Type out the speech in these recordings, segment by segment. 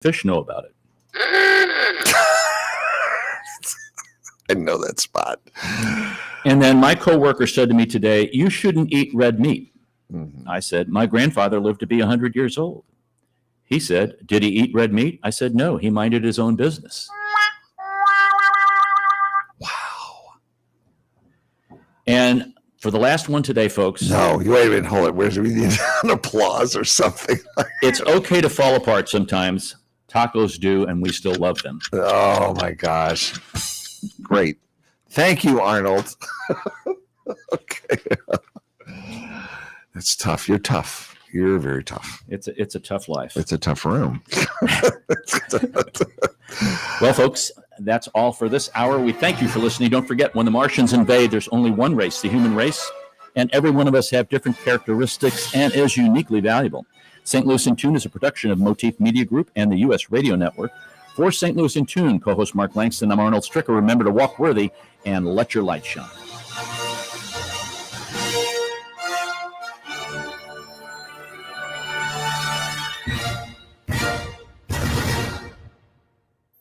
fish know about it. I know that spot. And then my coworker said to me today, "You shouldn't eat red meat." Mm-hmm. I said, "My grandfather lived to be 100 years old." He said, "Did he eat red meat?" I said, "No, he minded his own business." Wow. And for the last one today, folks. No, you wait a minute, hold it. Where's we need an applause or something? It's okay to fall apart sometimes. Tacos do, and we still love them. Oh my gosh. Great. Thank you, Arnold. Okay. It's tough. You're tough. You're very tough. It's a tough life. It's a tough room. Well, folks, that's all for this hour. We thank you for listening. Don't forget, when the Martians invade, there's only one race, the human race, and every one of us have different characteristics and is uniquely valuable. St. Louis in Tune is a production of Motif Media Group and the U.S. Radio Network. For St. Louis in Tune, co-host Mark Langston, I'm Arnold Stricker. Remember to walk worthy and let your light shine.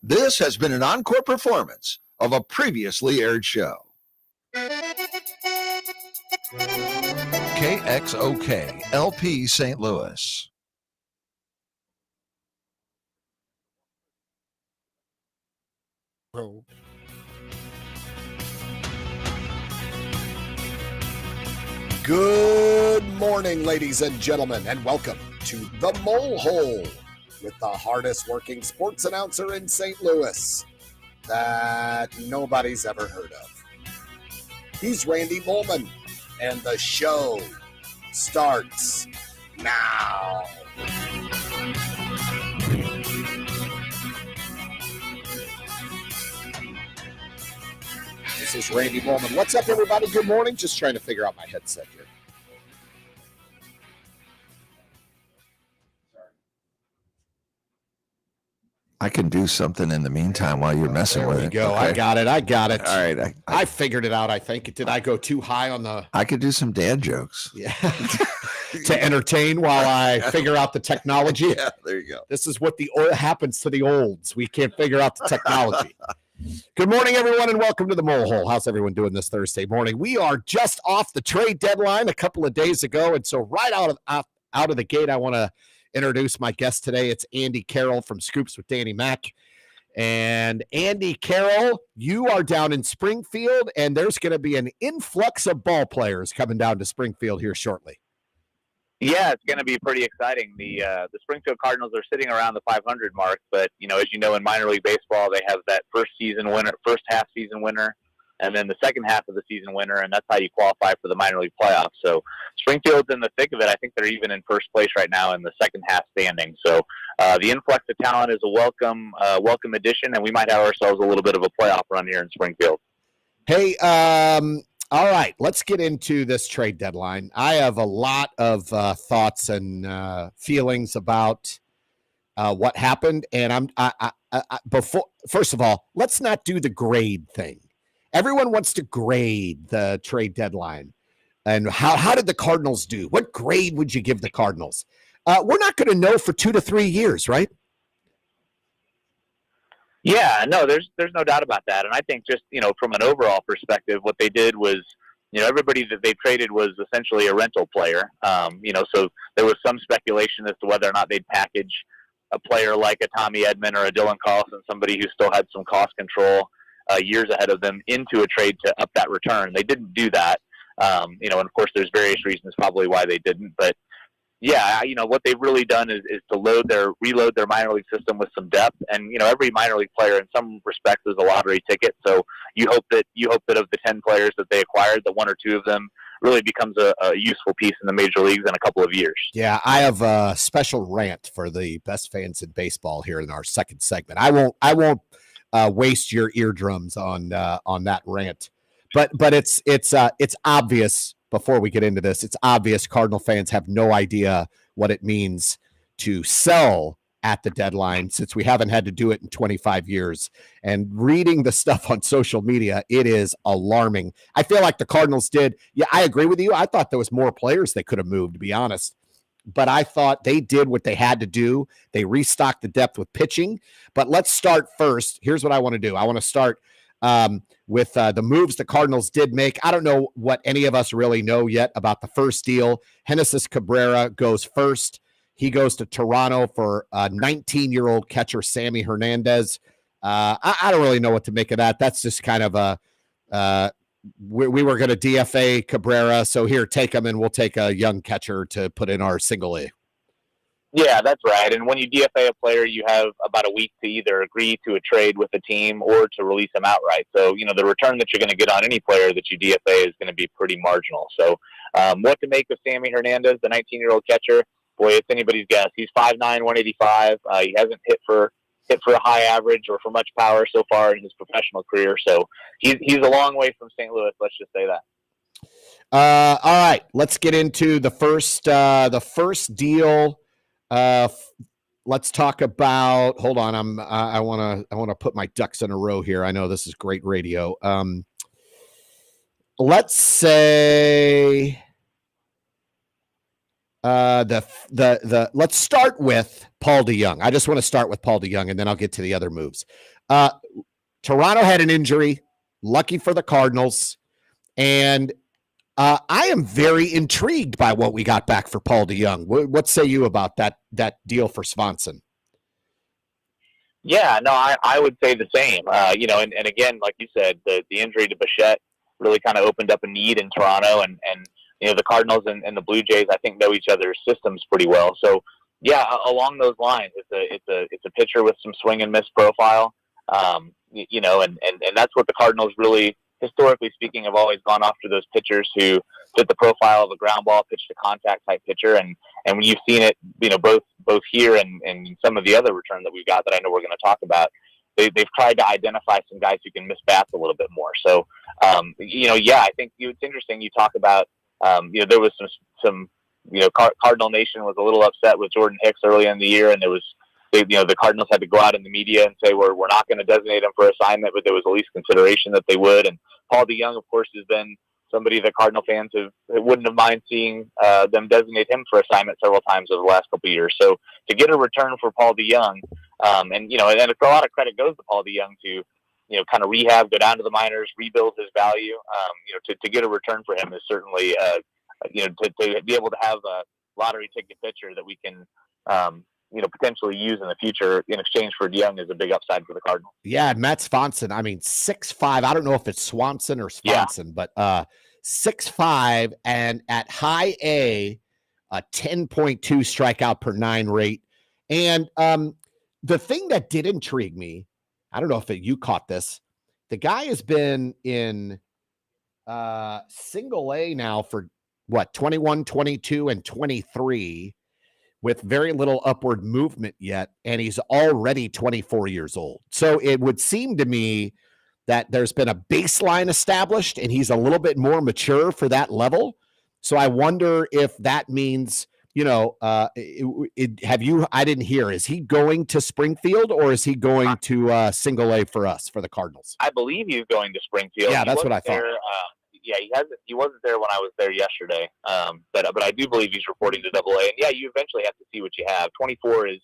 This has been an encore performance of a previously aired show. KXOK LP St. Louis. Good morning, ladies and gentlemen, and welcome to The Mole Hole with the hardest working sports announcer in St. Louis that nobody's ever heard of. He's Randy Bowman, and the show starts now. This is Randy Bowman. What's up, everybody? Good morning. Just trying to figure out my headset here. I can do something in the meantime while you're messing with it. There we go. Okay. I got it. All right. I figured it out, I think. Did I go too high on the... I could do some dad jokes. Yeah. To entertain while I figure out the technology? Yeah, there you go. This is what happens to the olds. We can't figure out the technology. Good morning, everyone, and welcome to the Mole Hole. How's everyone doing this Thursday morning? We are just off the trade deadline a couple of days ago, and so right out of the gate, I want to introduce my guest today. It's Andy Carroll from Scoops with Danny Mac. And Andy Carroll, you are down in Springfield, and there's going to be an influx of ball players coming down to Springfield here shortly. Yeah, it's going to be pretty exciting. The Springfield Cardinals are sitting around the 500 mark, but as you know, in minor league baseball, they have that first half season winner, and then the second half of the season winner, and that's how you qualify for the minor league playoffs. So Springfield's in the thick of it. I think they're even in first place right now in the second half standing. So the influx of talent is a welcome addition, and we might have ourselves a little bit of a playoff run here in Springfield. Hey, all right, let's get into this trade deadline. I have a lot of thoughts and feelings about what happened, and first of all, let's not do the grade thing. Everyone wants to grade the trade deadline. And how did the Cardinals do? What grade would you give the Cardinals? We're not going to know for 2 to 3 years, right? Yeah, no, there's no doubt about that. And I think just, from an overall perspective, what they did was, everybody that they traded was essentially a rental player. So there was some speculation as to whether or not they'd package a player like a Tommy Edman or a Dylan Carlson, somebody who still had some cost control years ahead of them, into a trade to up that return. They didn't do that. And of course there's various reasons probably why they didn't, but yeah, what they've really done is to reload their minor league system with some depth. And, every minor league player in some respects is a lottery ticket. So you hope that of the 10 players that they acquired, that 1 or 2 of them really becomes a useful piece in the major leagues in a couple of years. Yeah, I have a special rant for the best fans in baseball here in our second segment. I won't waste your eardrums on that rant, but it's obvious. Before we get into this, it's obvious Cardinal fans have no idea what it means to sell at the deadline, since we haven't had to do it in 25 years. And reading the stuff on social media, it is alarming. I feel like the Cardinals did. Yeah, I agree with you. I thought there was more players they could have moved, to be honest. but I thought they did what they had to do. They restocked the depth with pitching. But let's start first. Here's what I want to do. I want to start with the moves the Cardinals did make. I don't know what any of us really know yet about the first deal. Genesis Cabrera goes first. He goes to Toronto for 19-year-old catcher Sammy Hernandez. I don't really know what to make of that. That's just kind of a we were going to DFA Cabrera, so here, take him, and we'll take a young catcher to put in our single A. Yeah, that's right. And when you DFA a player, you have about a week to either agree to a trade with the team or to release them outright. So, the return that you're going to get on any player that you DFA is going to be pretty marginal. So what to make of Sammy Hernandez, the 19-year-old catcher? Boy, it's anybody's guess. He's 5'9", 185. He hasn't hit for a high average or for much power so far in his professional career. So he's a long way from St. Louis. Let's just say that. All right, let's get into the first deal. Let's talk about. Hold on, I want to put my ducks in a row here. I know this is great radio. Let's say let's start with Paul DeJong. I just want to start with Paul DeJong, and then I'll get to the other moves. Toronto had an injury. Lucky for the Cardinals, and I am very intrigued by what we got back for Paul DeJong. What say you about that deal for Swanson? Yeah, no, I would say the same. And again, like you said, the injury to Bichette really kind of opened up a need in Toronto, and the Cardinals and the Blue Jays, I think, know each other's systems pretty well. So yeah, along those lines, it's a pitcher with some swing and miss profile. And that's what the Cardinals really, historically speaking, have always gone after, those pitchers who fit the profile of a ground ball pitch to contact type pitcher. And when you've seen it, both here and some of the other return that we've got that I know we're going to talk about, they've tried to identify some guys who can miss bats a little bit more. So, I think it's interesting. You talk about, there was some Cardinal Nation was a little upset with Jordan Hicks early in the year, and there was, the Cardinals had to go out in the media and say we're not going to designate him for assignment, but there was at least consideration that they would. And Paul DeJong, of course, has been somebody that Cardinal fans wouldn't have mind seeing them designate him for assignment several times over the last couple of years. So to get a return for Paul DeJong, and a lot of credit goes to Paul DeJong to kind of rehab, go down to the minors, rebuild his value. To get a return for him is certainly to be able to have a lottery ticket pitcher that we can potentially use in the future in exchange for DeJong is a big upside for the Cardinals. Yeah, Matt Swanson. I mean, 6'5". I don't know if it's Swanson or Swanson, but 6'5", and at high A, a 10.2 strikeout per 9 rate. And the thing that did intrigue me, I don't know if you caught this. The guy has been in single A now for 21, 22, and 23. With very little upward movement yet, and he's already 24 years old. So it would seem to me that there's been a baseline established, and he's a little bit more mature for that level. So I wonder if that means, I didn't hear, is he going to Springfield, or is he going to single A for us, for the Cardinals? I believe he's going to Springfield. Yeah, that's what I thought. He wasn't there when I was there yesterday, but I do believe he's reporting to Double A. And yeah, you eventually have to see what you have. 24 is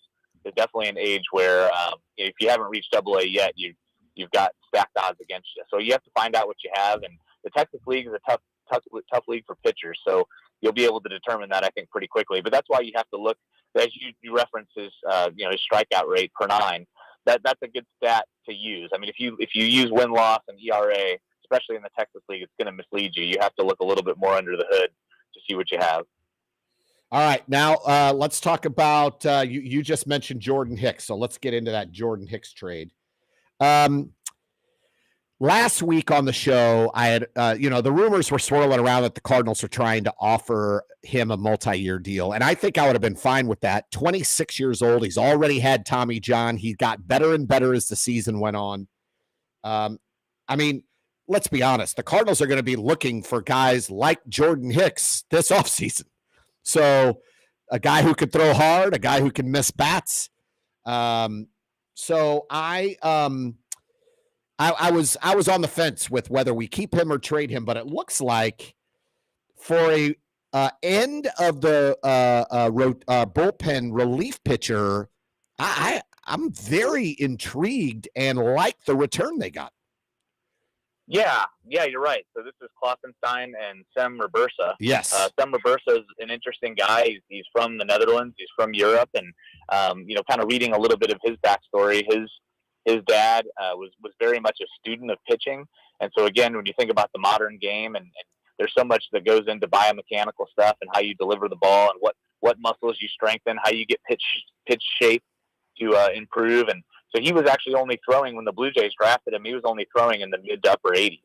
definitely an age where if you haven't reached Double A yet, you've got stacked odds against you. So you have to find out what you have. And the Texas League is a tough league for pitchers, so you'll be able to determine that, I think, pretty quickly. But that's why you have to look, as you reference his his strikeout rate per 9. That's a good stat to use. I mean, if you use win-loss and ERA, especially in the Texas League, it's going to mislead you. You have to look a little bit more under the hood to see what you have. All right. Now let's talk about, you just mentioned Jordan Hicks. So let's get into that Jordan Hicks trade. Last week on the show, I had, the rumors were swirling around that the Cardinals are trying to offer him a multi-year deal. And I think I would have been fine with that. 26 years old. He's already had Tommy John. He got better and better as the season went on. Let's be honest. The Cardinals are going to be looking for guys like Jordan Hicks this offseason. So a guy who could throw hard, a guy who can miss bats. So I was on the fence with whether we keep him or trade him, but it looks like for End of the bullpen relief pitcher, I'm very intrigued and like the return they got. Yeah, you're right. So this is Kloffenstein and Sem Rebursa. Yes. Sem Rebursa is an interesting guy. He's from the Netherlands. He's from Europe, and kind of reading a little bit of his backstory. His dad was very much a student of pitching, and so again, when you think about the modern game, and there's so much that goes into biomechanical stuff and how you deliver the ball and what muscles you strengthen, how you get pitch shape to improve. And so he was actually only throwing when the Blue Jays drafted him. He was only throwing in the mid to upper 80s.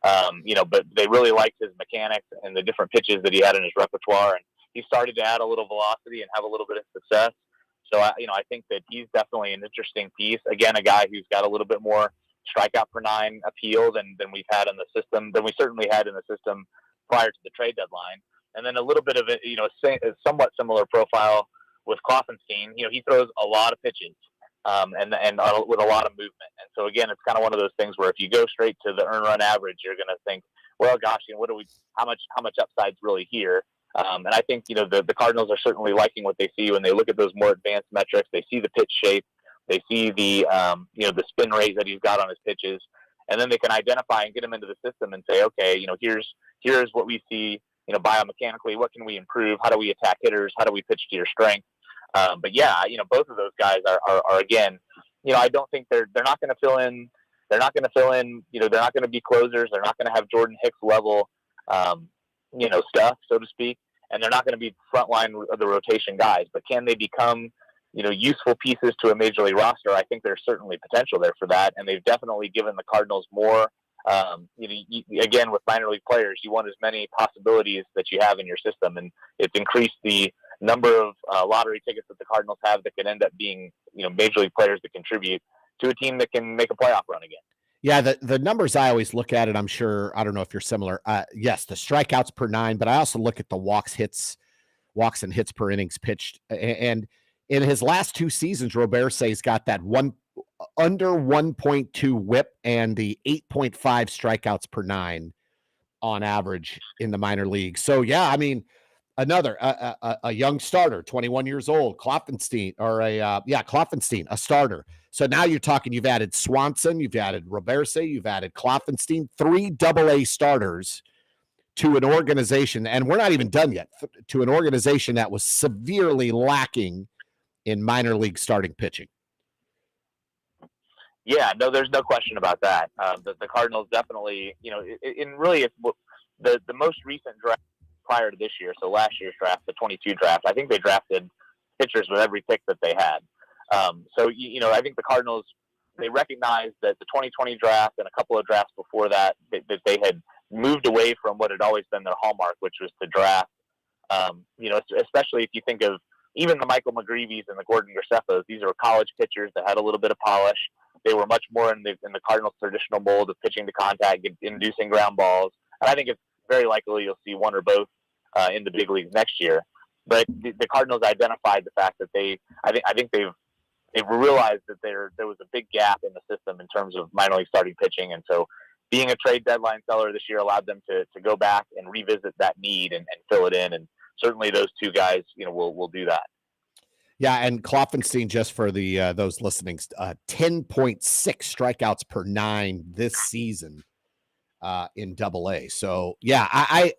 But they really liked his mechanics and the different pitches that he had in his repertoire. And he started to add a little velocity and have a little bit of success. So I think that he's definitely an interesting piece. Again, a guy who's got a little bit more strikeout per nine appeal than we've had in the system, than we certainly had in the system prior to the trade deadline. And then a little bit of a somewhat similar profile with Kloffenstein. He throws a lot of pitches and with a lot of movement. And so again, it's kind of one of those things where if you go straight to the earn run average, you're going to think, well, gosh, how much upside's really here? And I think the Cardinals are certainly liking what they see when they look at those more advanced metrics. They see the pitch shape, they see the the spin rate that he's got on his pitches, and then they can identify and get him into the system and say, okay, here's what we see, biomechanically. What can we improve? How do we attack hitters? How do we pitch to your strength? But yeah, both of those guys are again, I don't think they're not going to fill in. They're not going to fill in. They're not going to be closers. They're not going to have Jordan Hicks level, stuff, so to speak. And they're not going to be frontline of the rotation guys. But can they become, useful pieces to a major league roster? I think there's certainly potential there for that. And they've definitely given the Cardinals more. Again, with minor league players, you want as many possibilities that you have in your system, and it's increased the number of lottery tickets that the Cardinals have that could end up being, major league players that contribute to a team that can make a playoff run again. Yeah, the numbers I always look at, and I'm sure, I don't know if you're similar. Yes, the strikeouts per nine, but I also look at the walks and hits per innings pitched. And in his last two seasons, Roberse's got that under 1.2 whip and the 8.5 strikeouts per nine on average in the minor leagues. So yeah, I mean, another a young starter, 21 years old, Kloffenstein, a starter. So now you're talking, you've added Swanson, you've added Roberse, you've added Kloffenstein, 3 AA starters to an organization, and we're not even done yet, to an organization that was severely lacking in minor league starting pitching. Yeah, no, there's no question about that. The Cardinals definitely, it's the most recent draft prior to this year, so last year's draft, the 22 draft, I think they drafted pitchers with every pick that they had. I think the Cardinals, they recognized that the 2020 draft and a couple of drafts before that they had moved away from what had always been their hallmark, which was to draft, especially if you think of even the Michael McGreevy's and the Gordon Graceffos. These are college pitchers that had a little bit of polish. They were much more in the Cardinals' traditional mold of pitching to contact, inducing ground balls. And I think it's very likely you'll see one or both in the big leagues next year. But the Cardinals identified the fact that I think they've realized that there was a big gap in the system in terms of minor league starting pitching. And so being a trade deadline seller this year allowed them to go back and revisit that need and fill it in. And certainly those two guys, will do that. Yeah, and Kloffenstein, just for the those listening, 10.6 strikeouts per nine this season in AA. So yeah, I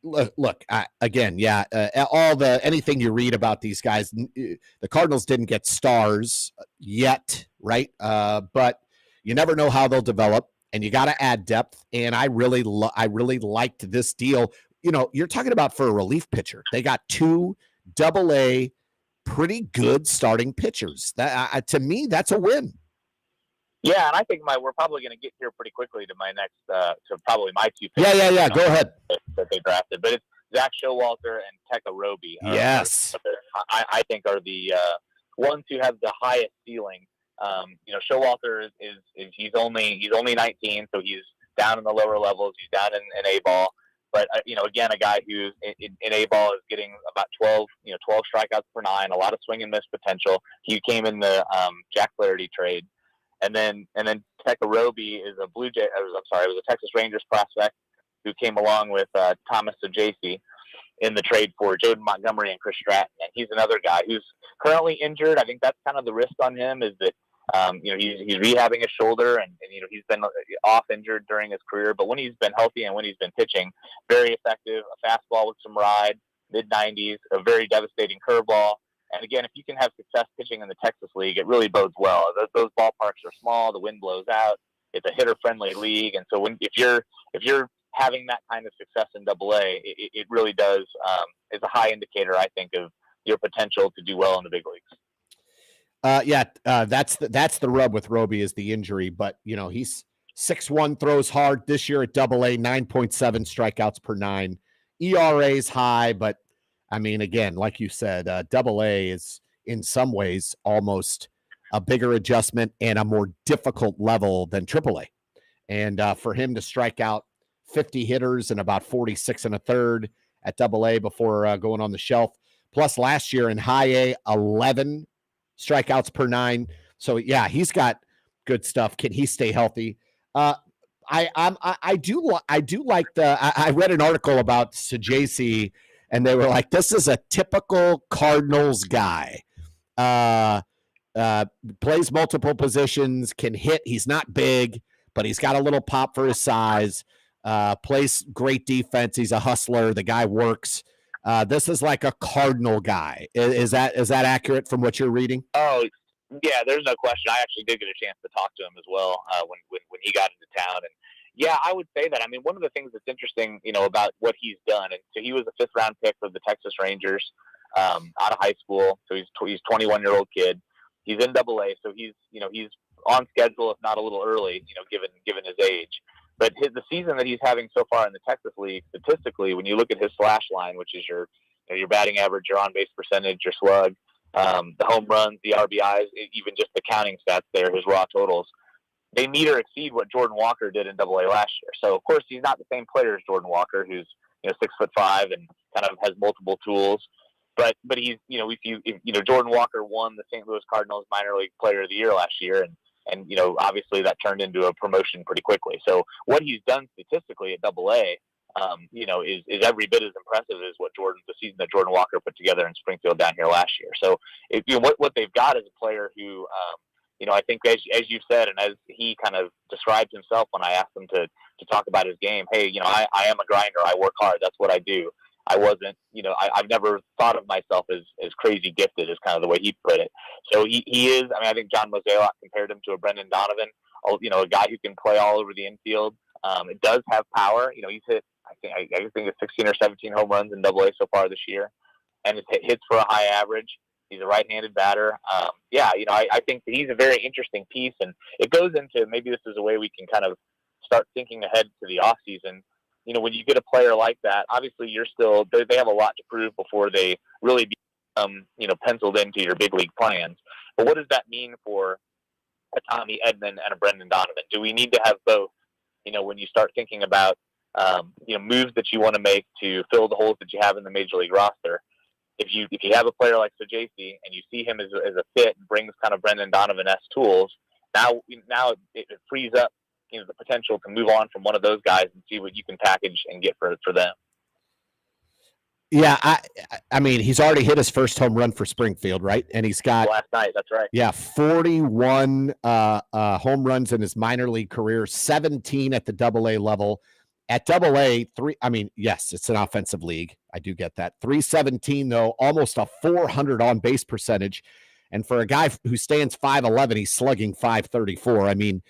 look again. Yeah, anything you read about these guys, the Cardinals didn't get stars yet, right? But you never know how they'll develop, and you got to add depth. And I really liked this deal. You're talking about for a relief pitcher, they got 2 AA pretty good starting pitchers. That to me, that's a win. Yeah, and I think we're probably going to get here pretty quickly to my next, to probably my 2 picks. Yeah. Go ahead. That they drafted, but it's Zach Showalter and Tekka Roby. Yes, I think are the ones who have the highest ceiling. Showalter is he's only 19, so he's down in the lower levels. He's down in A ball. But, again, a guy who's in A-ball is getting about 12 strikeouts per nine, a lot of swing and miss potential. He came in the Jack Flaherty trade. And then Tekka Roby is a it was a Texas Rangers prospect who came along with Thomas Sajaci. in the trade for Jordan Montgomery and Chris Stratton. And he's another guy who's currently injured. I think that's kind of the risk on him, is that he's rehabbing his shoulder, and he's been off injured during his career. But when he's been healthy and when he's been pitching, very effective. A fastball with some ride, mid-90s, a very devastating curveball. And again, if you can have success pitching in the Texas League, it really bodes well. Those ballparks are small. The wind blows out. It's a hitter-friendly league, and so if you're having that kind of success in AA, it really does is a high indicator, I think, of your potential to do well in the big leagues. That's the rub with Roby, is the injury, but he's 6'1", throws hard this year at AA, 9.7 strikeouts per 9. ERA's high, but I mean, again, like you said, AA is in some ways almost a bigger adjustment and a more difficult level than AAA. And for him to strike out 50 hitters and about 46 and a third at AA before going on the shelf, plus last year in high A, 11 strikeouts per 9. So yeah, he's got good stuff. Can he stay healthy? I do like I read an article about Sajacy, and they were like, this is a typical Cardinals guy. Plays multiple positions, can hit. He's not big, but he's got a little pop for his size. Plays great defense. He's a hustler. The guy works. This is like a Cardinal guy. Is that accurate from what you're reading? Oh, yeah, there's no question. I actually did get a chance to talk to him as well when he got into town. And yeah, I would say that. I mean, one of the things that's interesting, about what he's done, and so he was a 5th round pick of the Texas Rangers out of high school. So he's 21-year-old kid. He's in AA, so he's on schedule, if not a little early, given his age. But the season that he's having so far in the Texas League, statistically, when you look at his slash line, which is your batting average, your on-base percentage, your slug, the home runs, the RBIs, even just the counting stats there, his raw totals, they meet or exceed what Jordan Walker did in AA last year. So, of course, he's not the same player as Jordan Walker, who's 6'5" and kind of has multiple tools. But he's if Jordan Walker won the St. Louis Cardinals minor league player of the year last year, and obviously that turned into a promotion pretty quickly. So what he's done statistically at AA, is every bit as impressive as the season that Jordan Walker put together in Springfield down here last year. So what they've got is a player who, I think as you said, and as he kind of described himself when I asked him to talk about his game, hey, I am a grinder. I work hard. That's what I do. I wasn't, I've never thought of myself as crazy gifted, is kind of the way he put it. So he is, I think John Mozeliak compared him to a Brendan Donovan, a guy who can play all over the infield. It does have power. He's hit, I think it's 16 or 17 home runs in AA so far this year, and it's hits for a high average. He's a right-handed batter. I think that he's a very interesting piece, and it goes into, maybe this is a way we can kind of start thinking ahead to the off season. When you get a player like that, obviously they have a lot to prove before they really become, penciled into your big league plans. But what does that mean for a Tommy Edman and a Brendan Donovan? Do we need to have both? When you start thinking about, moves that you want to make to fill the holes that you have in the major league roster, if you have a player like Sajacy and you see him as a fit and brings kind of Brendan Donovan-esque tools, now it frees up the potential to move on from one of those guys and see what you can package and get for them. Yeah, I mean, he's already hit his first home run for Springfield, right? And he's got last night. That's right. Yeah, 41 home runs in his minor league career, 17 at the AA level. At AA, yes, it's an offensive league. I do get that. 317 though, almost a 400 on base percentage, and for a guy who stands 5'11", he's slugging 534. I mean,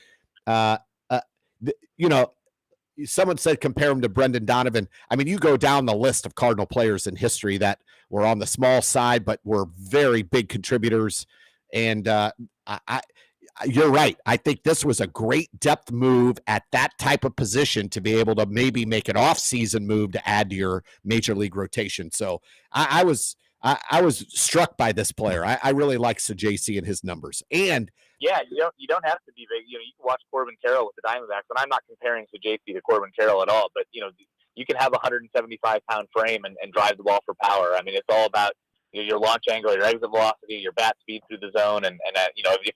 someone said compare him to Brendan Donovan. I mean, you go down the list of Cardinal players in history that were on the small side, but were very big contributors. And you're right. I think this was a great depth move at that type of position to be able to maybe make an off-season move to add to your major league rotation. So I was struck by this player. I really like Sajacy and his numbers. And yeah, you don't have to be big. You can watch Corbin Carroll with the Diamondbacks, and I'm not comparing Sajacy to Corbin Carroll at all. But you can have a 175-pound frame and drive the ball for power. I mean, it's all about your launch angle, your exit velocity, your bat speed through the zone, and if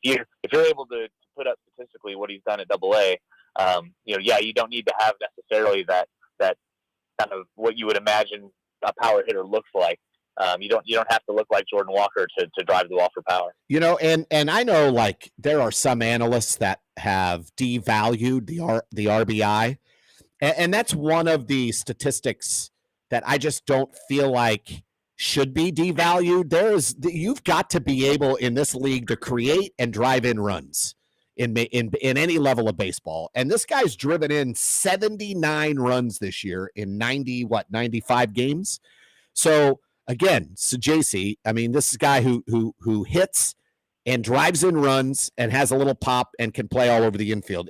you're able to put up statistically what he's done at AA, you don't need to have necessarily that kind of what you would imagine a power hitter looks like. You don't have to look like Jordan Walker to drive the ball for power. And I know like there are some analysts that have devalued the RBI, and that's one of the statistics that I just don't feel like should be devalued. You've got to be able in this league to create and drive in runs in any level of baseball. And this guy's driven in 79 runs this year in 95 games. So again, JC, I mean, this is a guy who hits and drives in runs and has a little pop and can play all over the infield.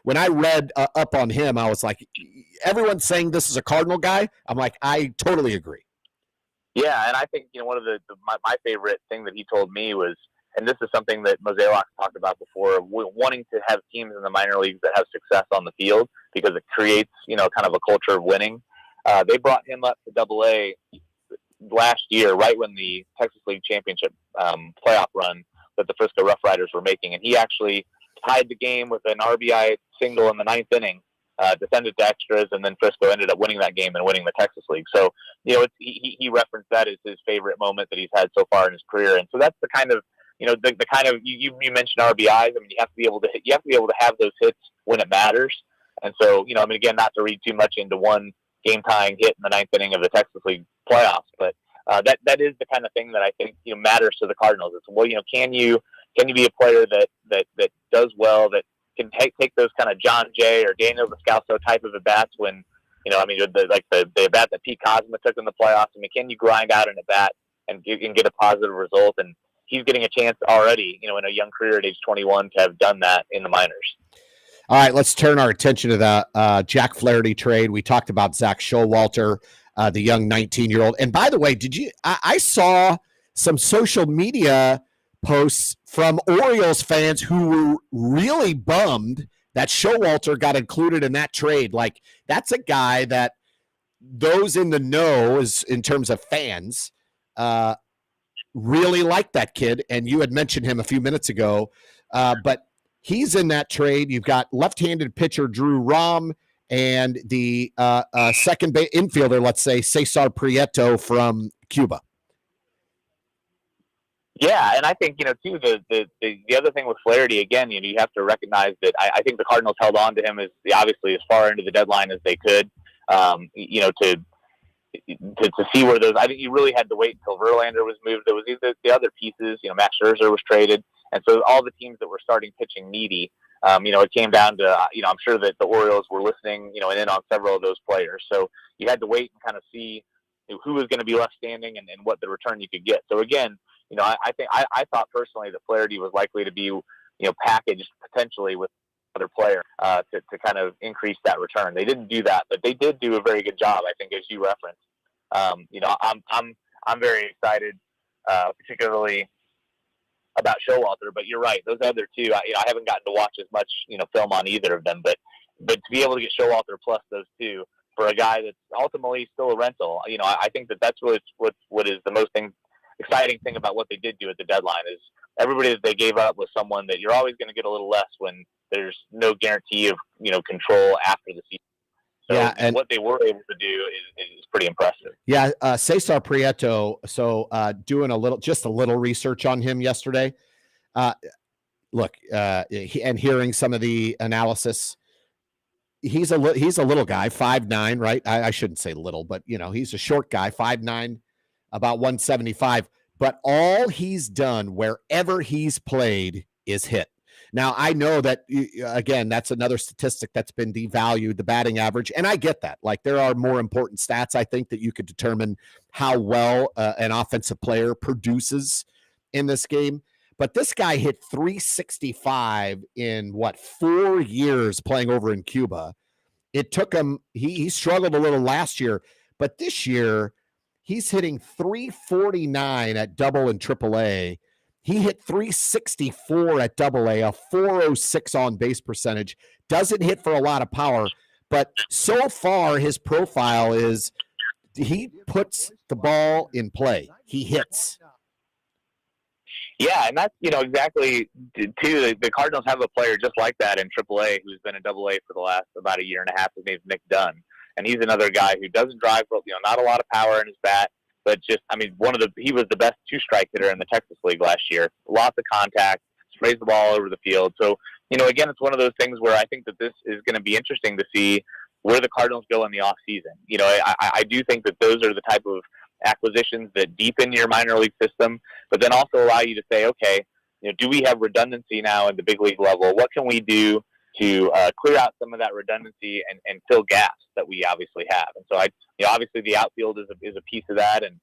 When I read up on him, I was like, everyone's saying this is a Cardinal guy. I'm like, I totally agree. Yeah, and I think one of my favorite thing that he told me was, and this is something that Mozeliak talked about before, wanting to have teams in the minor leagues that have success on the field because it creates kind of a culture of winning. They brought him up to Double-A last year, right when the Texas League Championship playoff run that the Frisco Rough Riders were making, and he actually tied the game with an RBI single in the ninth inning. Descended to extras, and then Frisco ended up winning that game and winning the Texas League. So, he referenced that as his favorite moment that he's had so far in his career, and so that's the kind of, the kind of you mentioned RBIs. I mean, you have to be able to have those hits when it matters. And so, again, not to read too much into one game tying hit in the ninth inning of the Texas League playoffs, but that is the kind of thing that I think matters to the Cardinals. It's can you be a player that does well, that can take those kind of John Jay or Daniel Descalso type of at-bats when, the at-bat that Pete Kozma took in the playoffs. I mean, can you grind out an at-bat and get a positive result? And he's getting a chance already, in a young career at age 21 to have done that in the minors. All right, let's turn our attention to the Jack Flaherty trade. We talked about Zach Showalter, the young 19-year-old. And by the way, I saw some social media posts from Orioles fans who were really bummed that Showalter got included in that trade. Like, that's a guy that those in the know, is in terms of fans, really like that kid. And you had mentioned him a few minutes ago, but he's in that trade. You've got left-handed pitcher Drew Rom and the second base infielder, let's say, Cesar Prieto from Cuba. Yeah, and I think, too, the other thing with Flaherty, again, you have to recognize that I think the Cardinals held on to him obviously as far into the deadline as they could, to see where those. I think you really had to wait until Verlander was moved. There was the other pieces, Max Scherzer was traded, and so all the teams that were starting pitching needy, it came down to, I'm sure that the Orioles were listening, and in on several of those players. So you had to wait and kind of see who was going to be left standing and what the return you could get. So again, I thought personally that Flaherty was likely to be, packaged potentially with another player to kind of increase that return. They didn't do that, but they did do a very good job, I think, as you referenced. I'm very excited, particularly about Showalter. But you're right; those other two, I haven't gotten to watch as much, film on either of them. But to be able to get Showalter plus those two for a guy that's ultimately still a rental, I think that's really what is the most exciting thing about what they did do at the deadline is everybody that they gave up was someone that you're always going to get a little less when there's no guarantee of control after the season. So yeah, and what they were able to do is pretty impressive. Yeah, Cesar Prieto. So doing a little research on him yesterday. And hearing some of the analysis, he's a little guy, 5'9", right? I shouldn't say little, but he's a short guy, 5'9", about 175. But all he's done wherever he's played is hit. Now, I know that, again, that's another statistic that's been devalued, the batting average. And I get that. Like, there are more important stats, I think, that you could determine how well an offensive player produces in this game. But this guy hit 365 in, 4 years playing over in Cuba. It took him, he struggled a little last year. But this year, he's hitting 349 at double and triple A. He hit 364 at Double-A, a 406 on base percentage. Doesn't hit for a lot of power, but so far his profile is he puts the ball in play. He hits. Yeah, and that's, exactly, too, the Cardinals have a player just like that in Triple-A who's been in Double-A for the last about a year and a half. His name's Nick Dunn. and he's another guy who doesn't drive, not a lot of power in his bat, but just, he was the best two-strike hitter in the Texas League last year. Lots of contact, sprays the ball all over the field. So, again, it's one of those things where I think that this is going to be interesting to see where the Cardinals go in the offseason. I do think that those are the type of acquisitions that deepen your minor league system, but then also allow you to say, okay, do we have redundancy now at the big league level? What can we do to clear out some of that redundancy and fill gaps that we obviously have? And so obviously the outfield is a piece of that. And,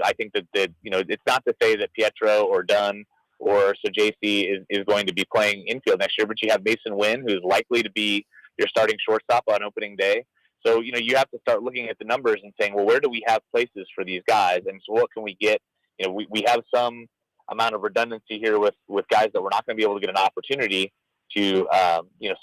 I think that it's not to say that Pietro or Dunn or Sajasi is going to be playing infield next year, but you have Mason Wynn, who's likely to be your starting shortstop on opening day. So, you have to start looking at the numbers and saying, well, where do we have places for these guys? And so what can we get? We have some amount of redundancy here with guys that we're not going to be able to get an opportunity to,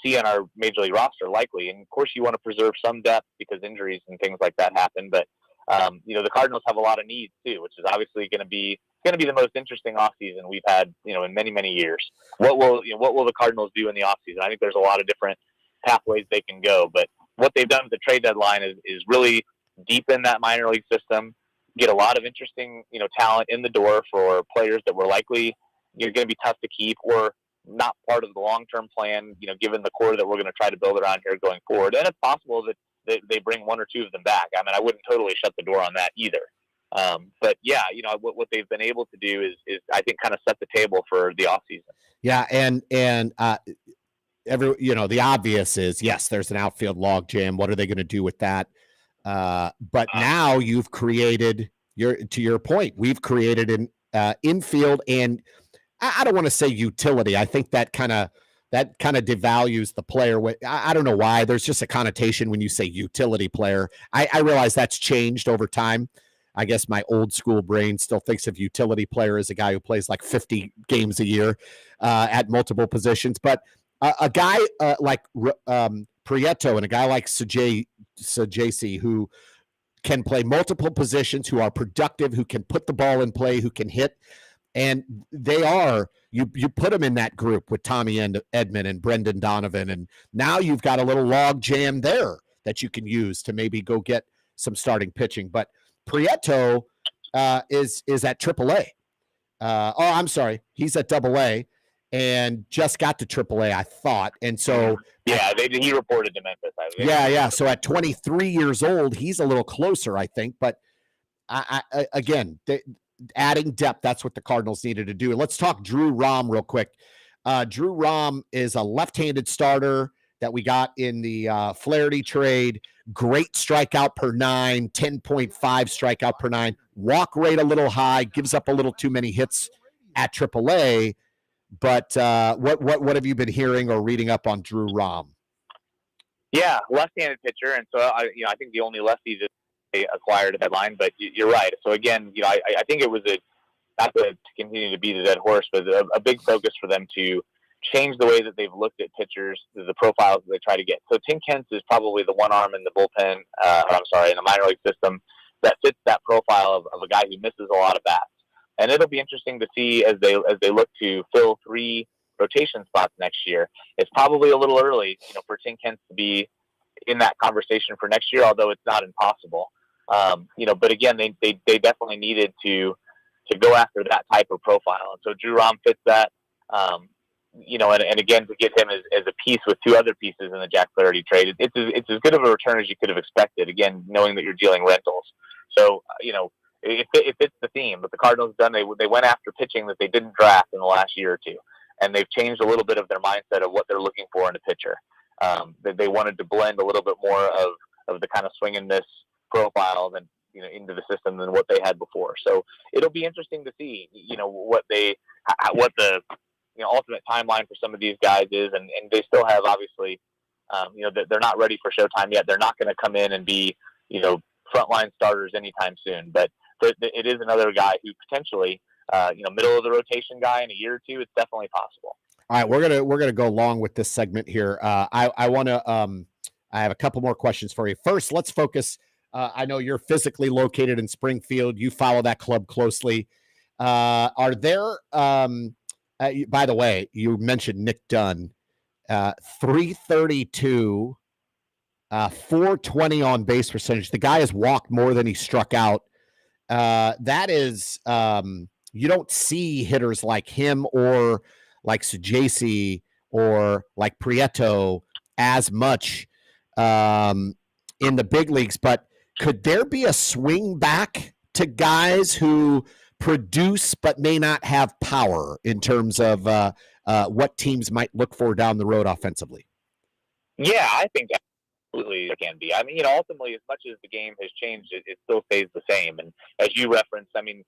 see on our major league roster likely. And of course you want to preserve some depth because injuries and things like that happen. But, the Cardinals have a lot of needs too, which is obviously going to be the most interesting offseason we've had, in many, many years. What will the Cardinals do in the offseason? I think there's a lot of different pathways they can go, but what they've done at the trade deadline is really deepen that minor league system, get a lot of interesting, talent in the door for players that were likely going to be tough to keep or not part of the long-term plan, given the core that we're going to try to build around here going forward. And it's possible that they bring one or two of them back. I wouldn't totally shut the door on that either. But yeah, what they've been able to do is I think kind of set the table for the offseason. Yeah. And the obvious is, yes, there's an outfield log jam. What are they going to do with that? But now you've created to your point, we've created an infield, and I don't want to say utility. I think that kind of devalues the player. I don't know why. There's just a connotation when you say utility player. I realize that's changed over time. I guess my old school brain still thinks of utility player as a guy who plays like 50 games a year at multiple positions. But a guy like Prieto and a guy like Sajasi who can play multiple positions, who are productive, who can put the ball in play, who can hit. And they are, you put them in that group with Tommy Edman and Brendan Donovan. And now you've got a little log jam there that you can use to maybe go get some starting pitching. But Prieto is at AAA. I'm sorry. He's at AA and just got to AAA, I thought. And so he reported to Memphis. Yeah. So at 23 years old, he's a little closer, I think. But again, adding depth, that's what the Cardinals needed to do. And let's talk Drew Rom real quick. Drew Rom is a left-handed starter that we got in the Flaherty trade. Great strikeout per 9, 10.5 strikeout per 9. Walk rate a little high, gives up a little too many hits at AAA. But what have you been hearing or reading up on Drew Rom? Yeah, left-handed pitcher, and so I think the only lefties that they acquired at that line. But you're right. So again, I think it was not to continue to beat a dead horse, but a big focus for them to change the way that they've looked at pitchers, the profiles that they try to get. So Tim Kentz is probably the one arm in the bullpen, in the minor league system that fits that profile of a guy who misses a lot of bats. And it'll be interesting to see as they look to fill 3 rotation spots next year. It's probably a little early, for Tim Kentz to be in that conversation for next year, although it's not impossible. But again, they definitely needed to go after that type of profile. And so Drew Rom fits that. And again, to get him as a piece with 2 other pieces in the Jack Flaherty trade, it's as good of a return as you could have expected, again, knowing that you're dealing rentals. So, it fits the theme. But the Cardinals done, they went after pitching that they didn't draft in the last year or two. And they've changed a little bit of their mindset of what they're looking for in a pitcher. They wanted to blend a little bit more of the kind of swing and miss profile than, into the system than what they had before. So it'll be interesting to see, what the ultimate timeline for some of these guys is. And they still have, obviously, they're not ready for showtime yet. They're not going to come in and be, frontline starters anytime soon. But it is another guy who potentially, middle of the rotation guy in a year or two, it's definitely possible. All right, we're gonna go along with this segment here. I have a couple more questions for you. First, let's focus. I know you're physically located in Springfield. You follow that club closely. Are there? By the way, you mentioned Nick Dunn, 332 .420 on base percentage. The guy has walked more than he struck out. That is, you don't see hitters like him or like Sajaci or like Prieto as much in the big leagues. But could there be a swing back to guys who produce but may not have power in terms of what teams might look for down the road offensively? Yeah, I think absolutely it can be. I mean, ultimately, as much as the game has changed, it still stays the same. And as you referenced, I mean,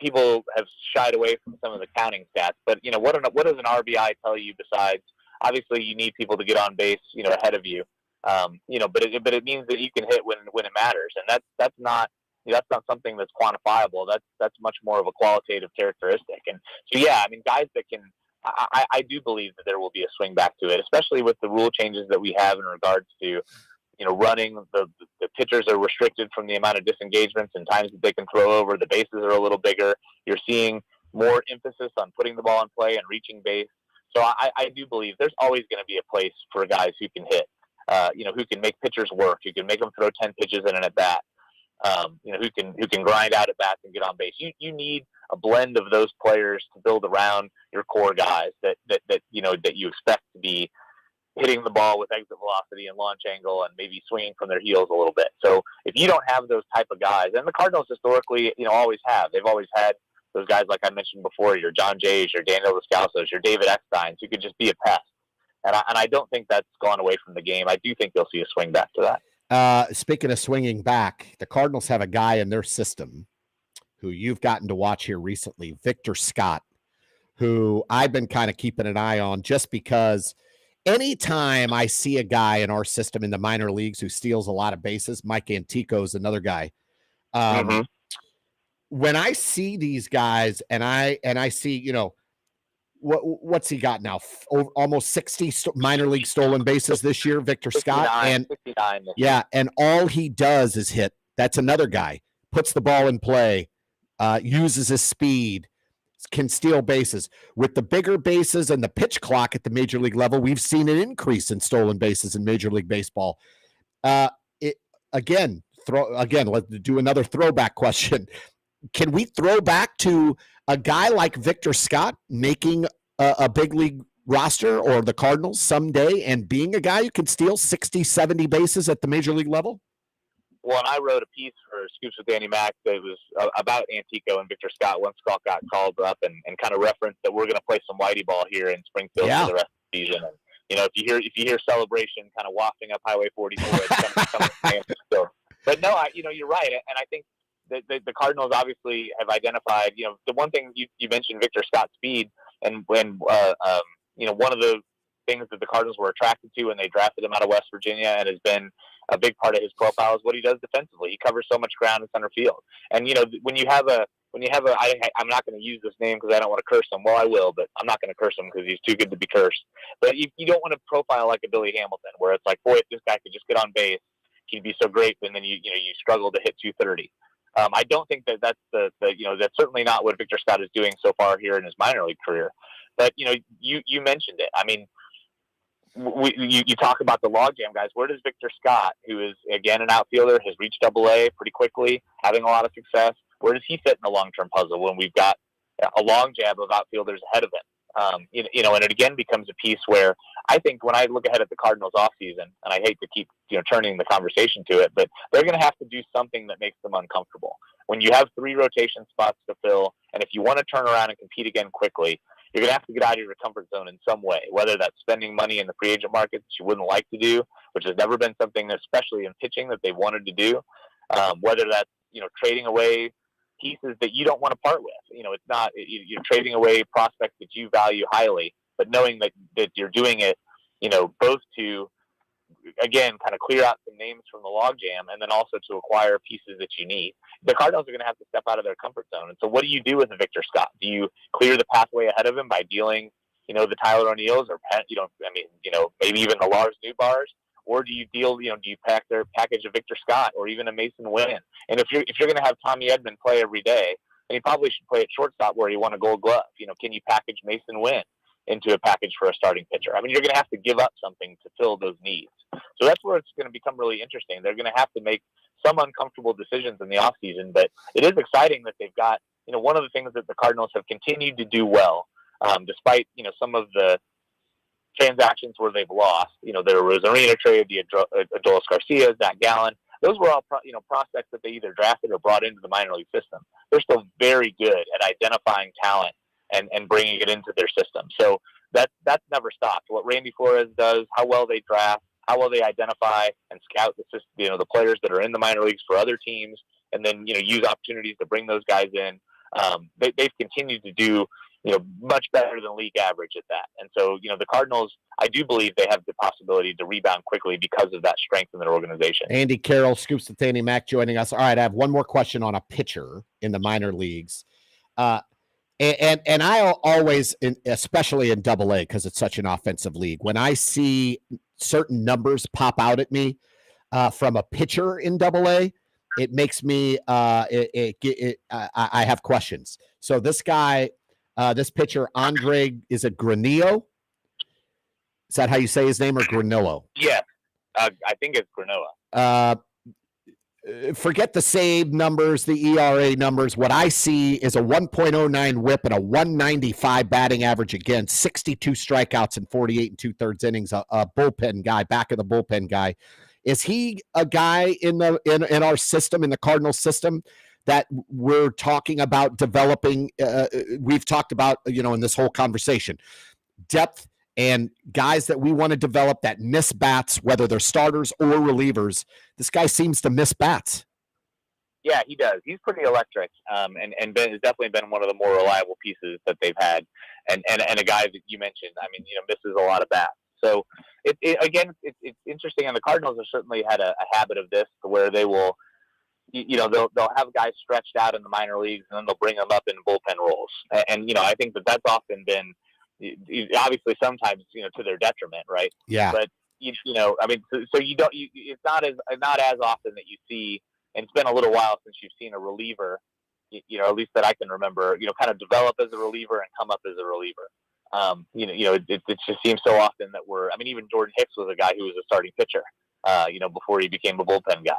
people have shied away from some of the counting stats, but what does an RBI tell you besides? Obviously, you need people to get on base, ahead of you. But it means that you can hit when it matters, and that's not something that's quantifiable. That's much more of a qualitative characteristic. And so, yeah, I mean, guys that can. I do believe that there will be a swing back to it, especially with the rule changes that we have in regards to, running. The pitchers are restricted from the amount of disengagements and times that they can throw over. The bases are a little bigger. You're seeing more emphasis on putting the ball in play and reaching base. So I do believe there's always going to be a place for guys who can hit, who can make pitchers work, who can make them throw 10 pitches in an at bat. Who can grind out at bats and get on base. You need a blend of those players to build around your core guys that you expect to be hitting the ball with exit velocity and launch angle and maybe swinging from their heels a little bit. So if you don't have those type of guys, and the Cardinals historically, always have. They've always had those guys like I mentioned before, your John Jays, your Daniel Descalsos, your David Ecksteins, who could just be a pest. And I don't think that's gone away from the game. I do think you'll see a swing back to that. Speaking of swinging back, the Cardinals have a guy in their system who you've gotten to watch here recently, Victor Scott, who I've been kind of keeping an eye on just because anytime I see a guy in our system in the minor leagues who steals a lot of bases, Mike Antico is another guy. When I see these guys and I see, what's he got now? Almost 60 minor league stolen bases this year, Victor Scott. And 69. Yeah, and all he does is hit. That's another guy. Puts the ball in play, uses his speed, can steal bases. With the bigger bases and the pitch clock at the major league level, we've seen an increase in stolen bases in Major League Baseball. Let's do another throwback question. Can we throw back to a guy like Victor Scott making a big league roster or the Cardinals someday and being a guy who can steal 60, 70 bases at the major league level? Well, and I wrote a piece for Scoops with Danny Mac that was about Antico and Victor Scott once Scott got called up and kind of referenced that we're going to play some whitey ball here in Springfield for the rest of the season. And, if you hear celebration kind of wafting up Highway 44, it's coming. But no, you're right. And I think the Cardinals obviously have identified, the one thing you mentioned, Victor Scott's speed, and when one of the things that the Cardinals were attracted to when they drafted him out of West Virginia and has been a big part of his profile is what he does defensively. He covers so much ground in center field. And when you have a I'm not going to use this name because I don't want to curse him. Well, I will, but I'm not going to curse him because he's too good to be cursed. But you don't want to profile like a Billy Hamilton, where it's like, boy, if this guy could just get on base, he'd be so great. And then you struggle to hit 230. I don't think that's that's certainly not what Victor Scott is doing so far here in his minor league career. But you mentioned it. I mean, you talk about the logjam guys. Where does Victor Scott, who is again an outfielder, has reached AA pretty quickly, having a lot of success? Where does he fit in the long-term puzzle when we've got a long jab of outfielders ahead of him? And it again becomes a piece where I think when I look ahead at the Cardinals offseason, and I hate to keep turning the conversation to it, but they're going to have to do something that makes them uncomfortable. When you have 3 rotation spots to fill, and if you want to turn around and compete again quickly, you're going to have to get out of your comfort zone in some way, whether that's spending money in the free agent market that you wouldn't like to do, which has never been something, especially in pitching, that they wanted to do, whether that's trading away pieces that you don't want to part with. It's not you're trading away prospects that you value highly, but knowing that you're doing it, both to again kind of clear out some names from the logjam, and then also to acquire pieces that you need. The Cardinals are going to have to step out of their comfort zone. And so, what do you do with a Victor Scott? Do you clear the pathway ahead of him by dealing, the Tyler O'Neills or maybe even the Lars Newbars? Or do you deal, do you package a Victor Scott or even a Mason Wynn? And if you're going to have Tommy Edman play every day, then he probably should play at shortstop where he won a Gold Glove. Can you package Mason Wynn? into a package for a starting pitcher. I mean, you're going to have to give up something to fill those needs. So that's where it's going to become really interesting. They're going to have to make some uncomfortable decisions in the offseason, but it is exciting that they've got, one of the things that the Cardinals have continued to do well, despite, some of the transactions where they've lost. The Rosarina trade, the Adolis Garcia, Zach Gallen. Those were all, prospects that they either drafted or brought into the minor league system. They're still very good at identifying talent and bringing it into their system. So that's never stopped. What Randy Flores does, how well they draft, how well they identify and scout the system, the players that are in the minor leagues for other teams, and then use opportunities to bring those guys in. They've continued to do much better than league average at that. And so the Cardinals, I do believe they have the possibility to rebound quickly because of that strength in their organization. Andy Carroll, Scoops with Danny Mac joining us. All right, I have one more question on a pitcher in the minor leagues. And I always, especially in Double-A, because it's such an offensive league, when I see certain numbers pop out at me from a pitcher in Double-A, it makes me I have questions. So this guy, this pitcher, Andre, is it Granillo? Is that how you say his name, or Granillo? Yeah, I think it's Granola. Forget the save numbers, the ERA numbers. What I see is a 1.09 whip and a 195 batting average against, 62 strikeouts in 48 2/3 innings. A bullpen guy, back of the bullpen guy. Is he a guy in our system, in the Cardinals system, that we're talking about developing? We've talked about, in this whole conversation, depth and guys that we want to develop that miss bats, whether they're starters or relievers. This guy seems to miss bats. Yeah, he does. He's pretty electric, and has definitely been one of the more reliable pieces that they've had. And a guy that you mentioned, misses a lot of bats. So it's interesting, and the Cardinals have certainly had a habit of this, to where they will, they'll have guys stretched out in the minor leagues, and then they'll bring them up in bullpen roles. And I think that's often been, obviously sometimes, to their detriment, right? Yeah. But so you don't, it's not as often that you see, and it's been a little while since you've seen a reliever, at least that I can remember, kind of develop as a reliever and come up as a reliever. It just seems so often that even Jordan Hicks was a guy who was a starting pitcher, before he became a bullpen guy.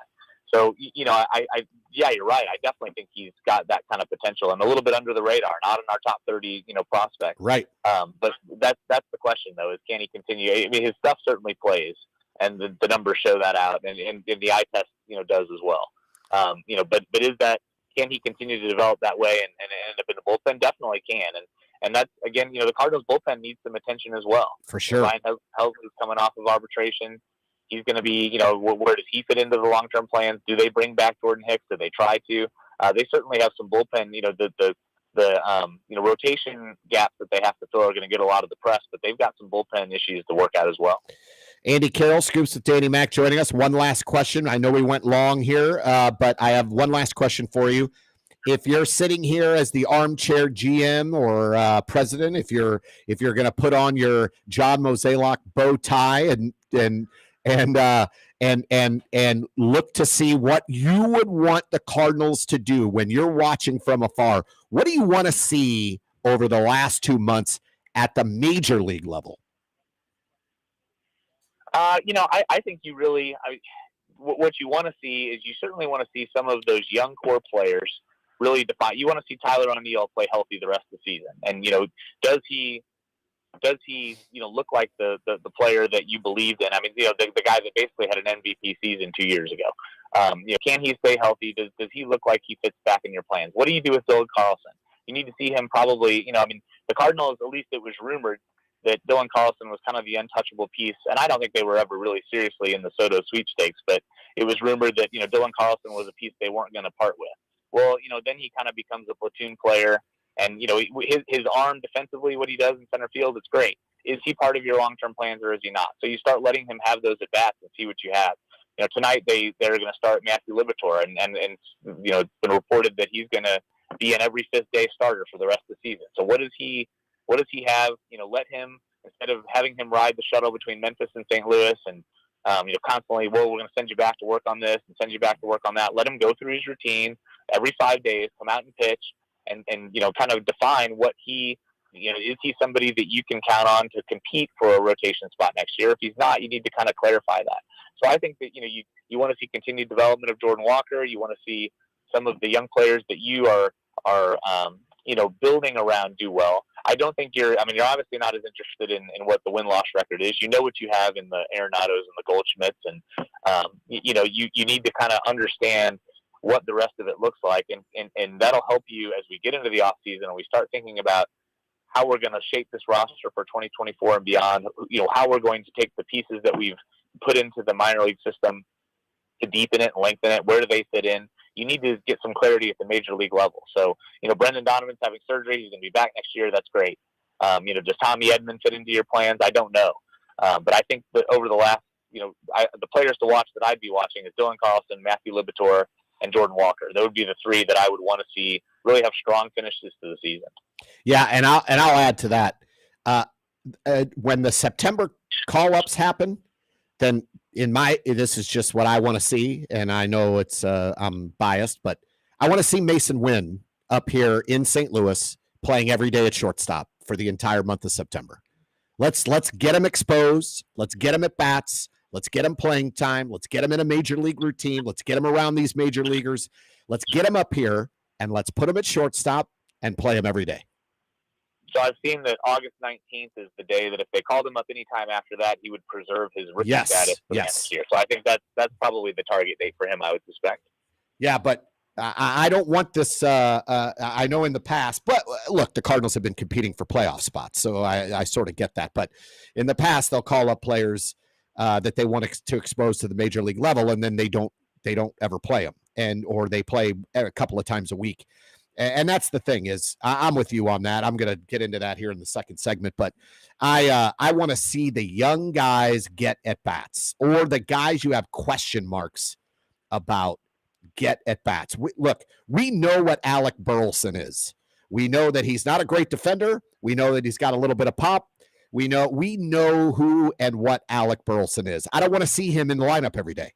So, you're right. I definitely think he's got that kind of potential, and a little bit under the radar, not in our top 30, prospects. Right. But that's the question, though, is can he continue? I mean, his stuff certainly plays, and the numbers show that out, and the eye test, does as well. But is that, can he continue to develop that way and end up in the bullpen? Definitely can. And that's, again, the Cardinals bullpen needs some attention as well. For sure. Ryan Helsley's coming off of arbitration. He's going to be, where does he fit into the long-term plans? Do they bring back Jordan Hicks? Do they try to? They certainly have some bullpen, the rotation gaps that they have to fill are going to get a lot of the press, but they've got some bullpen issues to work out as well. Andy Carroll, Scoops with Danny Mac joining us. One last question. I know we went long here, but I have one last question for you. If you're sitting here as the armchair GM or president, if you're going to put on your John Mozeliak bow tie and look to see what you would want the Cardinals to do when you're watching from afar, what do you want to see over the last 2 months at the major league level? I think you really, what you want to see is, you certainly want to see some of those young core players really define. You want to see Tyler O'Neill play healthy the rest of the season. And, does he look like the player that you believed in? I mean, the guy that basically had an MVP season 2 years ago. Can he stay healthy? Does he look like he fits back in your plans? What do you do with Dylan Carlson? You need to see him probably, the Cardinals, at least it was rumored that Dylan Carlson was kind of the untouchable piece. And I don't think they were ever really seriously in the Soto sweepstakes, but it was rumored that, Dylan Carlson was a piece they weren't going to part with. Well, then he kind of becomes a platoon player. And, his arm defensively, what he does in center field, it's great. Is he part of your long-term plans, or is he not? So you start letting him have those at-bats and see what you have. Tonight they're going to start Matthew Liberatore, and it's been reported that he's going to be an every fifth day starter for the rest of the season. So what does he have? Let him, instead of having him ride the shuttle between Memphis and St. Louis and constantly, we're going to send you back to work on this and send you back to work on that. Let him go through his routine every 5 days, come out and pitch, and kind of define what he is he somebody that you can count on to compete for a rotation spot next year? If he's not, you need to kind of clarify that. So I think that, you want to see continued development of Jordan Walker. You want to see some of the young players that you are building around do well. I don't think you're obviously not as interested in what the win-loss record is. You know what you have in the Arenados and the Goldschmidts, and you need to kind of understand what the rest of it looks like, and that'll help you as we get into the off season and we start thinking about how we're going to shape this roster for 2024 and beyond. How we're going to take the pieces that we've put into the minor league system to deepen it and lengthen it. Where do they fit in? You need to get some clarity at the major league level. So, Brendan Donovan's having surgery. He's going to be back next year. That's great. Does Tommy Edman fit into your plans? I don't know. But I think that over the last, the players to watch that I'd be watching is Dylan Carlson, Matthew Liberatore, and Jordan Walker. Those would be the three that I would want to see really have strong finishes to the season. Yeah, and I'll add to that. When the September call-ups happen, then this is just what I want to see, and I know it's I'm biased, but I want to see Masyn Winn up here in St. Louis playing every day at shortstop for the entire month of September. Let's get him exposed. Let's get him at bats. Let's get him playing time. Let's get him in a major league routine. Let's get him around these major leaguers. Let's get him up here, and let's put him at shortstop and play him every day. So I've seen that August 19th is the day that if they called him up any time after that, he would preserve his rookie status for next year. So I think that's probably the target date for him, I would suspect. Yeah, but I don't want this. I know in the past, but look, the Cardinals have been competing for playoff spots, so I sort of get that. But in the past, they'll call up players that they want to expose to the major league level, and then they don't ever play them, or they play a couple of times a week. And that's the thing is I'm with you on that. I'm going to get into that here in the second segment, but I want to see the young guys get at bats, or the guys you have question marks about get at bats. We know what Alec Burleson is. We know that he's not a great defender. We know that he's got a little bit of pop. We know who and what Alec Burleson is. I don't want to see him in the lineup every day.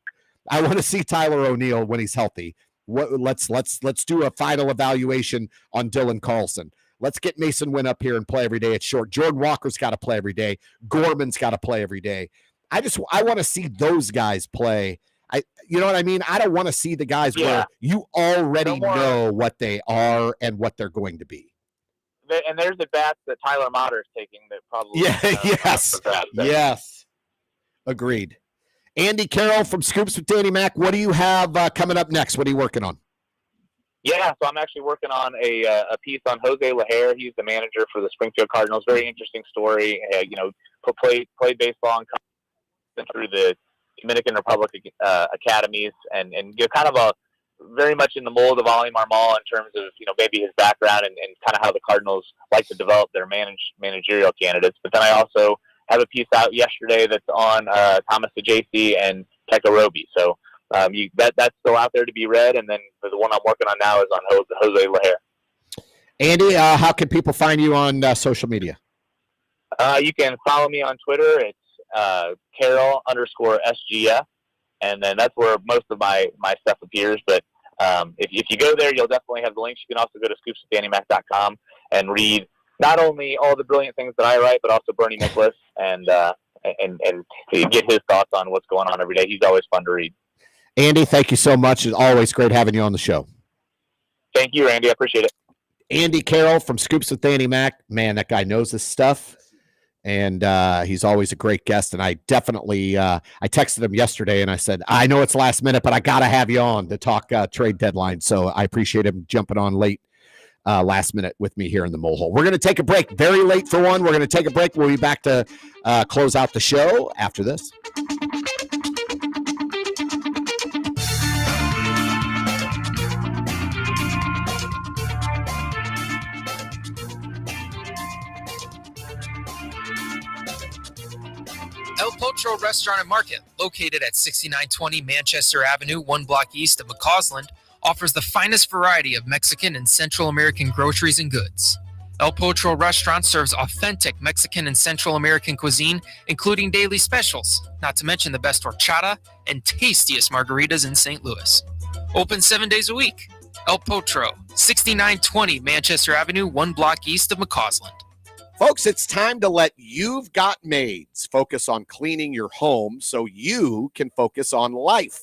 I want to see Tyler O'Neill when he's healthy. Let's do a final evaluation on Dylan Carlson. Let's get Masyn Winn up here and play every day at short. Jordan Walker's got to play every day. Gorman's got to play every day. I want to see those guys play. You know what I mean? I don't want to see the guys where you already know what they are and what they're going to be. And there's the bats that Tyler Matter is taking that probably. Yes. Agreed. Andy Carroll from Scoops with Danny Mac. What do you have coming up next? What are you working on? Yeah, so I'm actually working on a piece on Jose Lajer. He's the manager for the Springfield Cardinals. Very interesting story. Played baseball and through the Dominican Republic academies, and kind of a very much in the mold of Oli Marmol in terms of maybe his background and kind of how the Cardinals like to develop their managerial candidates. But then I also have a piece out yesterday that's on Thomas Ajayci and Pekka Roby. So that's still out there to be read, and then the one I'm working on now is on Jose Lajer. Andy, how can people find you on social media? You can follow me on Twitter. It's Carroll_SGF, and then that's where most of my stuff appears. But if you go there, you'll definitely have the links. You can also go to scoopswithdannymac.com and read not only all the brilliant things that I write, but also Bernie Nicholas and get his thoughts on what's going on every day. He's always fun to read. Andy, thank you so much. It's always great having you on the show. Thank you, Randy. I appreciate it. Andy Carroll from Scoops with Danny Mac. Man, that guy knows this stuff, and he's always a great guest. And I definitely I texted him yesterday, and I said, I know it's last minute, but I got to have you on to talk trade deadline. So I appreciate him jumping on late. Last minute with me here in the Mole Hole. We're going to take a break. Very late for one. We're going to take a break. We'll be back to close out the show after this. El Potro Restaurant and Market, located at 6920 Manchester Avenue, 1 block east of McCausland, offers the finest variety of Mexican and Central American groceries and goods. El Potro Restaurant serves authentic Mexican and Central American cuisine, including daily specials, not to mention the best horchata and tastiest margaritas in St. Louis. Open 7 days a week. El Potro, 6920 Manchester Avenue, 1 block east of McCausland. Folks, it's time to let You've Got Maids focus on cleaning your home so you can focus on life.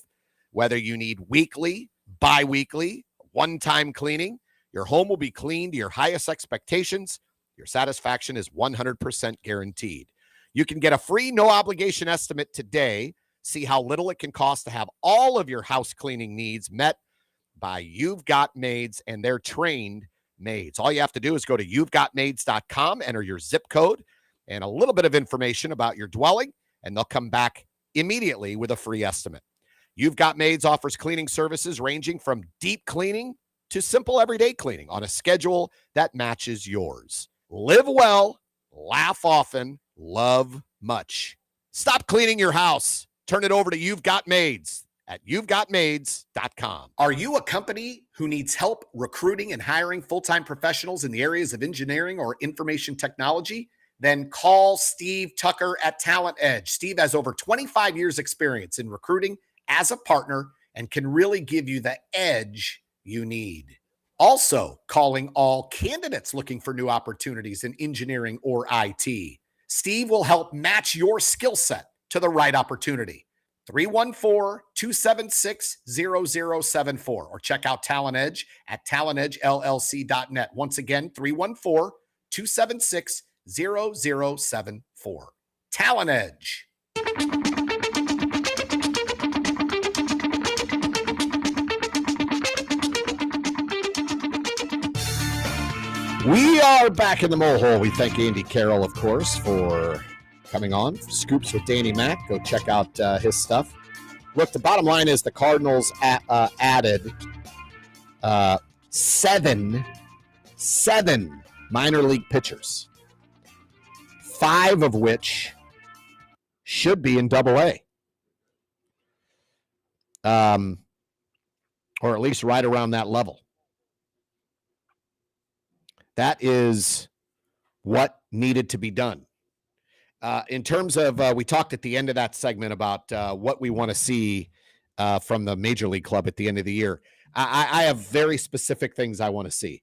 Whether you need weekly, bi-weekly, one-time cleaning, your home will be cleaned to your highest expectations. Your satisfaction is 100% guaranteed. You can get a free no-obligation estimate today. See how little it can cost to have all of your house cleaning needs met by You've Got Maids and their trained maids. All you have to do is go to you'vegotmaids.com, enter your zip code and a little bit of information about your dwelling, and they'll come back immediately with a free estimate. You've Got Maids offers cleaning services ranging from deep cleaning to simple everyday cleaning on a schedule that matches yours. Live well, laugh often, love much. Stop cleaning your house. Turn it over to You've Got Maids at you'vegotmaids.com. Are you a company who needs help recruiting and hiring full-time professionals in the areas of engineering or information technology? Then call Steve Tucker at Talent Edge. Steve has over 25 years experience in recruiting as a partner and can really give you the edge you need. Also, calling all candidates looking for new opportunities in engineering or IT. Steve will help match your skill set to the right opportunity. 314-276-0074 or check out Talent Edge at talentedgellc.net. Once again, 314-276-0074. Talent Edge. We are back in the Mole Hole. We thank Andy Carroll, of course, for coming on. Scoops with Danny Mac. Go check out his stuff. Look, the bottom line is the Cardinals added seven minor league pitchers, 5 of which should be in Double-A. Or at least right around that level. That is what needed to be done. In terms of, we talked at the end of that segment about what we want to see from the Major League Club at the end of the year. I have very specific things I want to see.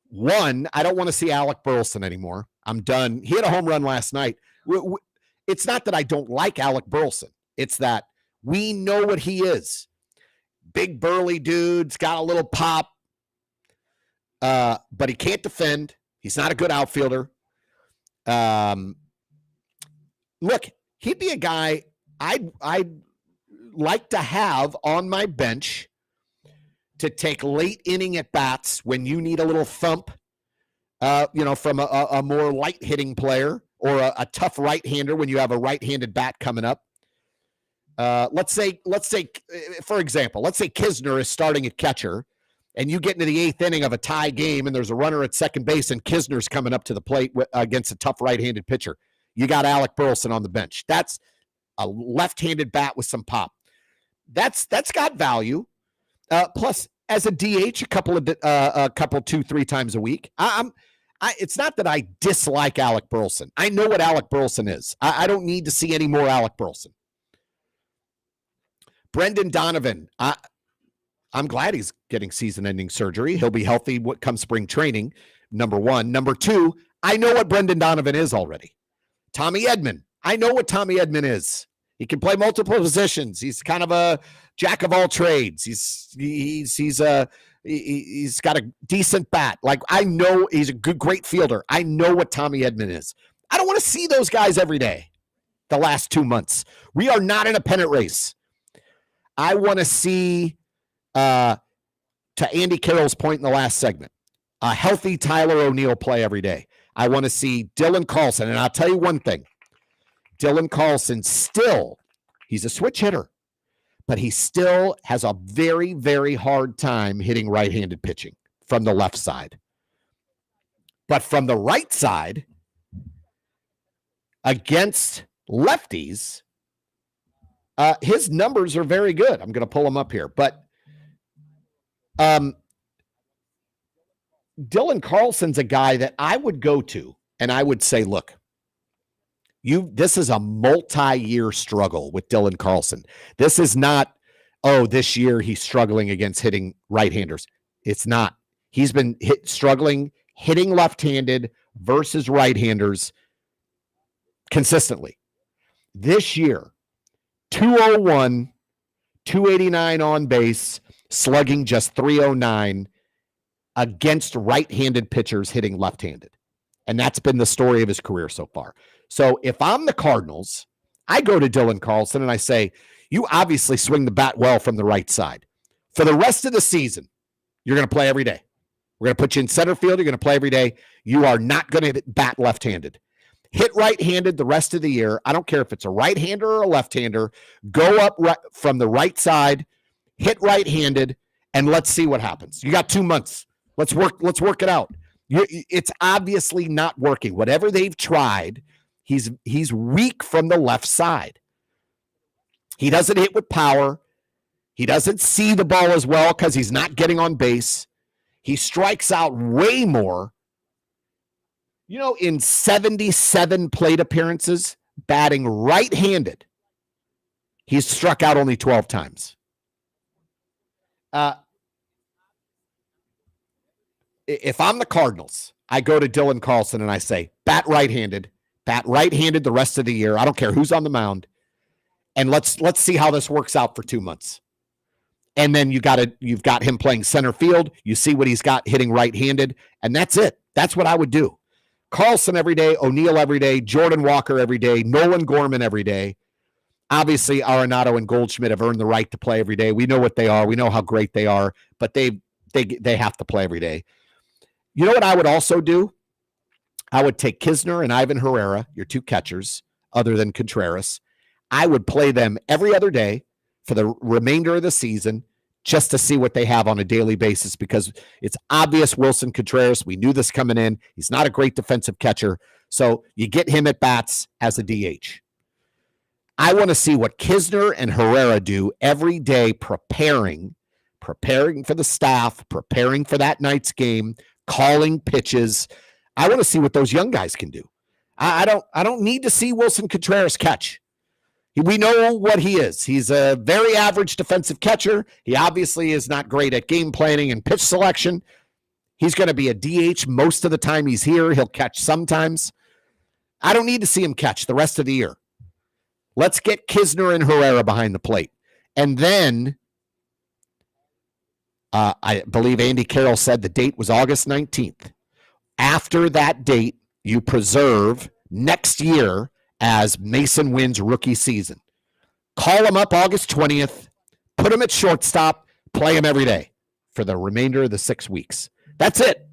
One, I don't want to see Alec Burleson anymore. I'm done. He had a home run last night. It's not that I don't like Alec Burleson. It's that we know what he is. Big burly dude's got a little pop. But he can't defend. He's not a good outfielder. Look, he'd be a guy I'd like to have on my bench to take late inning at bats when you need a little thump, from a more light hitting player or a tough right-hander when you have a right-handed bat coming up. Let's say, for example, let's say Kisner is starting at catcher, and you get into the 8th inning of a tie game, and there's a runner at second base, and Kisner's coming up to the plate against a tough right-handed pitcher. You got Alec Burleson on the bench. That's a left-handed bat with some pop. That's got value. Plus, as a DH, a couple 2-3 times a week. It's not that I dislike Alec Burleson. I know what Alec Burleson is. I don't need to see any more Alec Burleson. Brendan Donovan. I'm glad he's getting season-ending surgery. He'll be healthy come spring training, number one. Number two, I know what Brendan Donovan is already. Tommy Edman. I know what Tommy Edman is. He can play multiple positions. He's kind of a jack of all trades. He's got a decent bat. Like, I know he's a great fielder. I know what Tommy Edman is. I don't want to see those guys every day the last 2 months. We are not in a pennant race. I want to see, to Andy Carroll's point in the last segment, a healthy Tyler O'Neill play every day. I want to see Dylan Carlson. And I'll tell you one thing. Dylan Carlson he's a switch hitter, but he still has a very, very hard time hitting right-handed pitching from the left side. But from the right side, against lefties, his numbers are very good. I'm going to pull them up here. But Dylan Carlson's a guy that I would go to, and I would say, look, this is a multi-year struggle with Dylan Carlson. This is not, this year he's struggling against hitting right-handers. It's not. He's been struggling hitting left-handed versus right-handers consistently. This year, 201, 289 on base, slugging just 309 against right-handed pitchers hitting left-handed. And that's been the story of his career so far. So if I'm the Cardinals, I go to Dylan Carlson and I say, you obviously swing the bat well from the right side. For the rest of the season, you're going to play every day. We're going to put you in center field. You're going to play every day. You are not going to bat left-handed. Hit right-handed the rest of the year. I don't care if it's a right-hander or a left-hander. Go up from the right side, hit right-handed, and let's see what happens. You got 2 months. Let's work it out. It's obviously not working. Whatever they've tried, he's weak from the left side. He doesn't hit with power. He doesn't see the ball as well because he's not getting on base. He strikes out way more. You know, in 77 plate appearances, batting right-handed, he's struck out only 12 times. If I'm the Cardinals, I go to Dylan Carlson and I say, bat right-handed the rest of the year. I don't care who's on the mound. And let's see how this works out for 2 months. And then you've got him playing center field. You see what he's got hitting right-handed, and that's it. That's what I would do. Carlson every day, O'Neill every day, Jordan Walker every day, Nolan Gorman every day. Obviously, Arenado and Goldschmidt have earned the right to play every day. We know what they are. We know how great they are, but they have to play every day. You know what I would also do? I would take Kisner and Ivan Herrera, your two catchers, other than Contreras. I would play them every other day for the remainder of the season just to see what they have on a daily basis, because it's obvious Wilson Contreras, we knew this coming in. He's not a great defensive catcher, so you get him at bats as a DH. I want to see what Kisner and Herrera do every day, preparing for the staff, preparing for that night's game, calling pitches. I want to see what those young guys can do. I don't need to see Wilson Contreras catch. We know what he is. He's a very average defensive catcher. He obviously is not great at game planning and pitch selection. He's going to be a DH most of the time he's here. He'll catch sometimes. I don't need to see him catch the rest of the year. Let's get Kisner and Herrera behind the plate. And then I believe Andy Carroll said the date was August 19th. After that date, you preserve next year as Mason Wynn's rookie season. Call him up August 20th, put him at shortstop, play him every day for the remainder of the 6 weeks. That's it.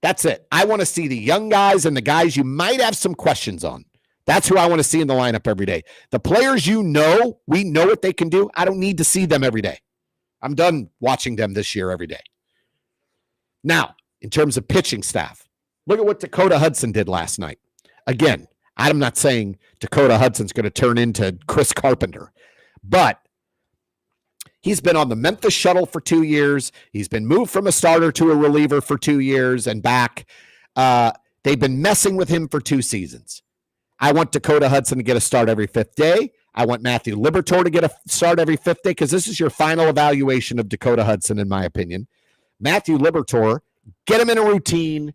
That's it. I want to see the young guys and the guys you might have some questions on. That's who I want to see in the lineup every day. The players we know what they can do. I don't need to see them every day. I'm done watching them this year every day. Now, in terms of pitching staff, look at what Dakota Hudson did last night. Again, I'm not saying Dakota Hudson's going to turn into Chris Carpenter, but he's been on the Memphis shuttle for 2 years. He's been moved from a starter to a reliever for 2 years and back. They've been messing with him for 2 seasons. I want Dakota Hudson to get a start every 5th day. I want Matthew Liberatore to get a start every 5th day, because this is your final evaluation of Dakota Hudson, in my opinion. Matthew Liberatore, get him in a routine,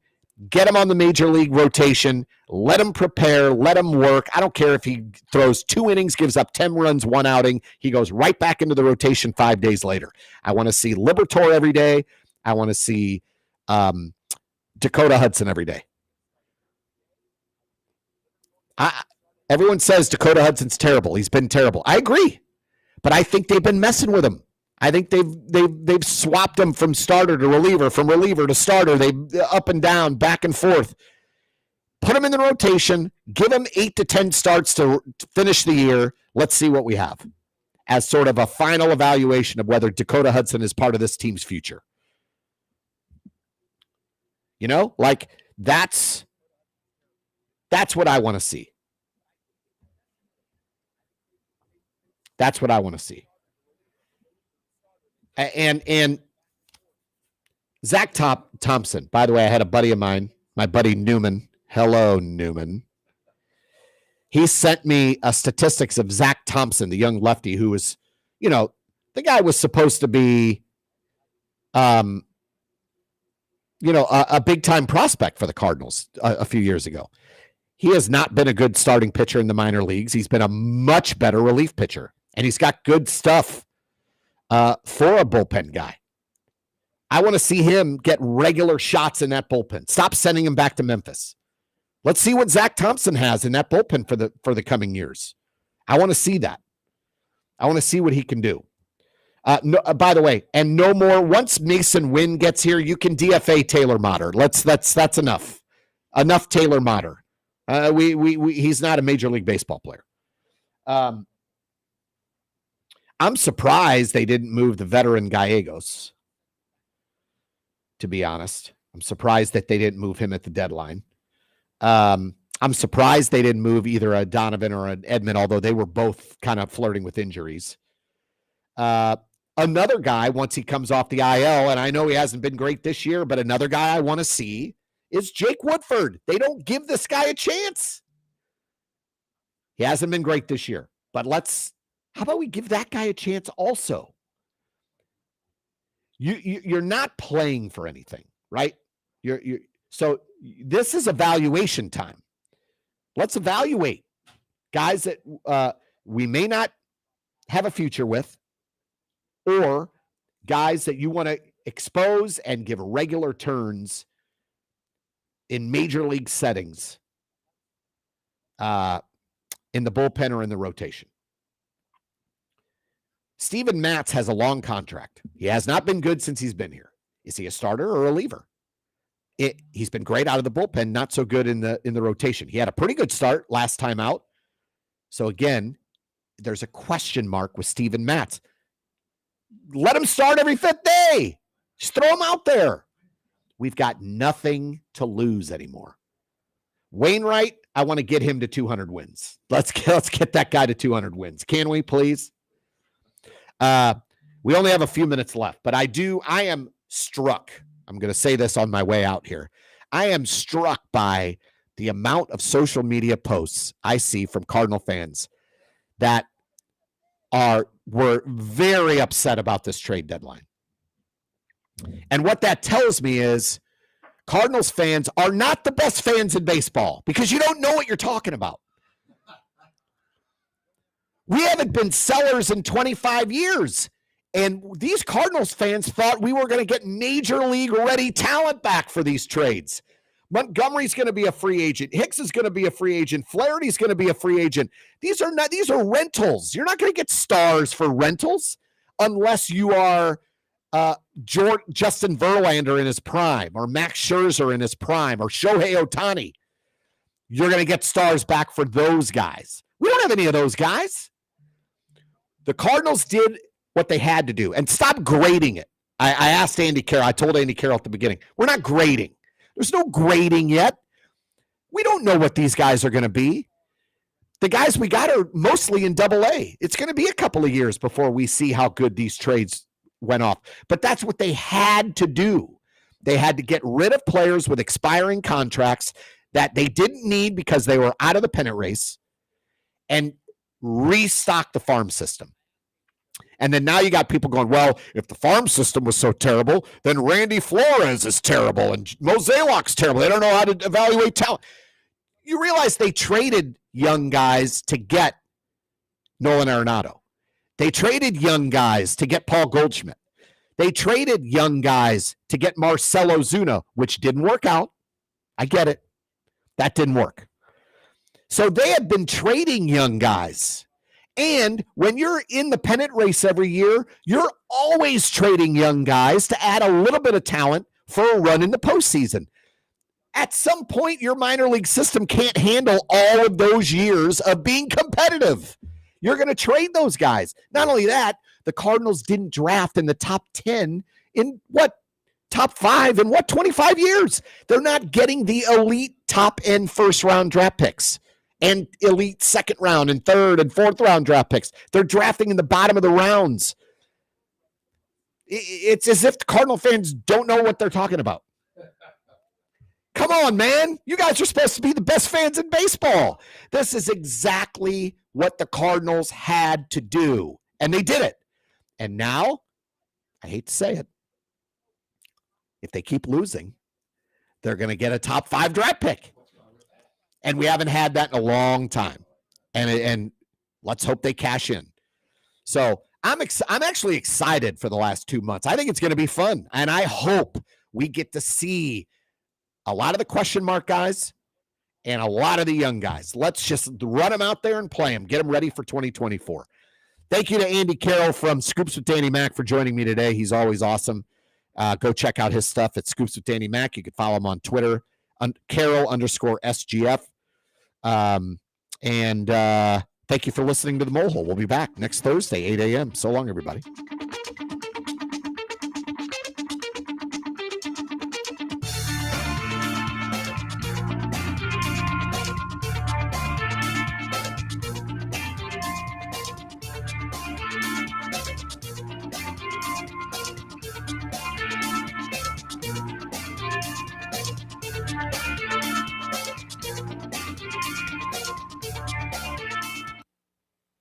get him on the major league rotation, let him prepare, let him work. I don't care if he throws 2 innings, gives up 10 runs, 1 outing. He goes right back into the rotation 5 days later. I want to see Liberatore every day. I want to see Dakota Hudson every day. Everyone says Dakota Hudson's terrible. He's been terrible. I agree, but I think they've been messing with him. I think they've swapped him from starter to reliever, from reliever to starter. They up and down, back and forth. Put him in the rotation. Give him 8 to 10 starts to finish the year. Let's see what we have as sort of a final evaluation of whether Dakota Hudson is part of this team's future. You know, like that's what I want to see. That's what I want to see. And Zach Thompson, by the way, I had a buddy of mine, my buddy Newman. Hello, Newman. He sent me statistics of Zach Thompson, the young lefty who was, you know, the guy was supposed to be a big-time prospect for the Cardinals a few years ago. He has not been a good starting pitcher in the minor leagues. He's been a much better relief pitcher, and he's got good stuff for a bullpen guy. I want to see him get regular shots in that bullpen. Stop sending him back to Memphis. Let's see what Zach Thompson has in that bullpen for the coming years. I want to see that. I want to see what he can do. By the way, and no more. Once Mason Wynn gets here, you can DFA Taylor Motter. That's enough. Enough Taylor Motter. He's not a Major League Baseball player. I'm surprised they didn't move the veteran Gallegos. To be honest, I'm surprised that they didn't move him at the deadline. I'm surprised they didn't move either a Donovan or an Edman, although they were both kind of flirting with injuries. Another guy, once he comes off the IL, and I know he hasn't been great this year, but another guy I want to see is Jake Woodford. They don't give this guy a chance. He hasn't been great this year, but how about we give that guy a chance also? You're not playing for anything, right? So this is evaluation time. Let's evaluate guys that we may not have a future with, or guys that you want to expose and give regular turns in major league settings in the bullpen or in the rotation. Steven Matz has a long contract. He has not been good since he's been here. Is he a starter or a reliever? He's been great out of the bullpen, not so good in the rotation. He had a pretty good start last time out. So again, there's a question mark with Steven Matz. Let him start every fifth day. Just throw him out there. We've got nothing to lose anymore. Wainwright, I want to get him to 200 wins. Let's get that guy to 200 wins. Can we, please? We only have a few minutes left, but I am struck. I'm going to say this on my way out here. I am struck by the amount of social media posts I see from Cardinal fans that were very upset about this trade deadline. And what that tells me is Cardinals fans are not the best fans in baseball because you don't know what you're talking about. We haven't been sellers in 25 years. And these Cardinals fans thought we were going to get major league ready talent back for these trades. Montgomery's going to be a free agent. Hicks is going to be a free agent. Flaherty's going to be a free agent. These are rentals. You're not going to get stars for rentals unless you are Justin Verlander in his prime, or Max Scherzer in his prime, or Shohei Ohtani. You're going to get stars back for those guys. We don't have any of those guys. The Cardinals did what they had to do, and stop grading it. I asked Andy Carroll. I told Andy Carroll at the beginning, we're not grading. There's no grading yet. We don't know what these guys are going to be. The guys we got are mostly in Double-A. It's going to be a couple of years before we see how good these trades went off. But that's what they had to do. They had to get rid of players with expiring contracts that they didn't need because they were out of the pennant race, and restock the farm system. And then now you got people going, well, if the farm system was so terrible, then Randy Flores is terrible and Mozeliak's terrible. They don't know how to evaluate talent. You realize they traded young guys to get Nolan Arenado. They traded young guys to get Paul Goldschmidt. They traded young guys to get Marcell Ozuna, which didn't work out. I get it. That didn't work. So they have been trading young guys. And when you're in the pennant race every year, you're always trading young guys to add a little bit of talent for a run in the postseason. At some point, your minor league system can't handle all of those years of being competitive. You're going to trade those guys. Not only that, the Cardinals didn't draft in the top 10 in top 5 in 25 years? They're not getting the elite top end first round draft picks and elite second round and third and fourth round draft picks. They're drafting in the bottom of the rounds. It's as if the Cardinal fans don't know what they're talking about. Come on, man. You guys are supposed to be the best fans in baseball. This is exactly what the Cardinals had to do, and they did it. And now, I hate to say it, if they keep losing, they're going to get a top 5 draft pick. And we haven't had that in a long time. And let's hope they cash in. So I'm actually excited for the last 2 months. I think it's going to be fun. And I hope we get to see a lot of the question mark guys and a lot of the young guys. Let's just run them out there and play them. Get them ready for 2024. Thank you to Andy Carroll from Scoops with Danny Mac for joining me today. He's always awesome. Go check out his stuff at Scoops with Danny Mac. You can follow him on Twitter, Carroll_SGF. Thank you for listening to The Mole Hole. We'll be back next Thursday, 8 a.m. So long, everybody.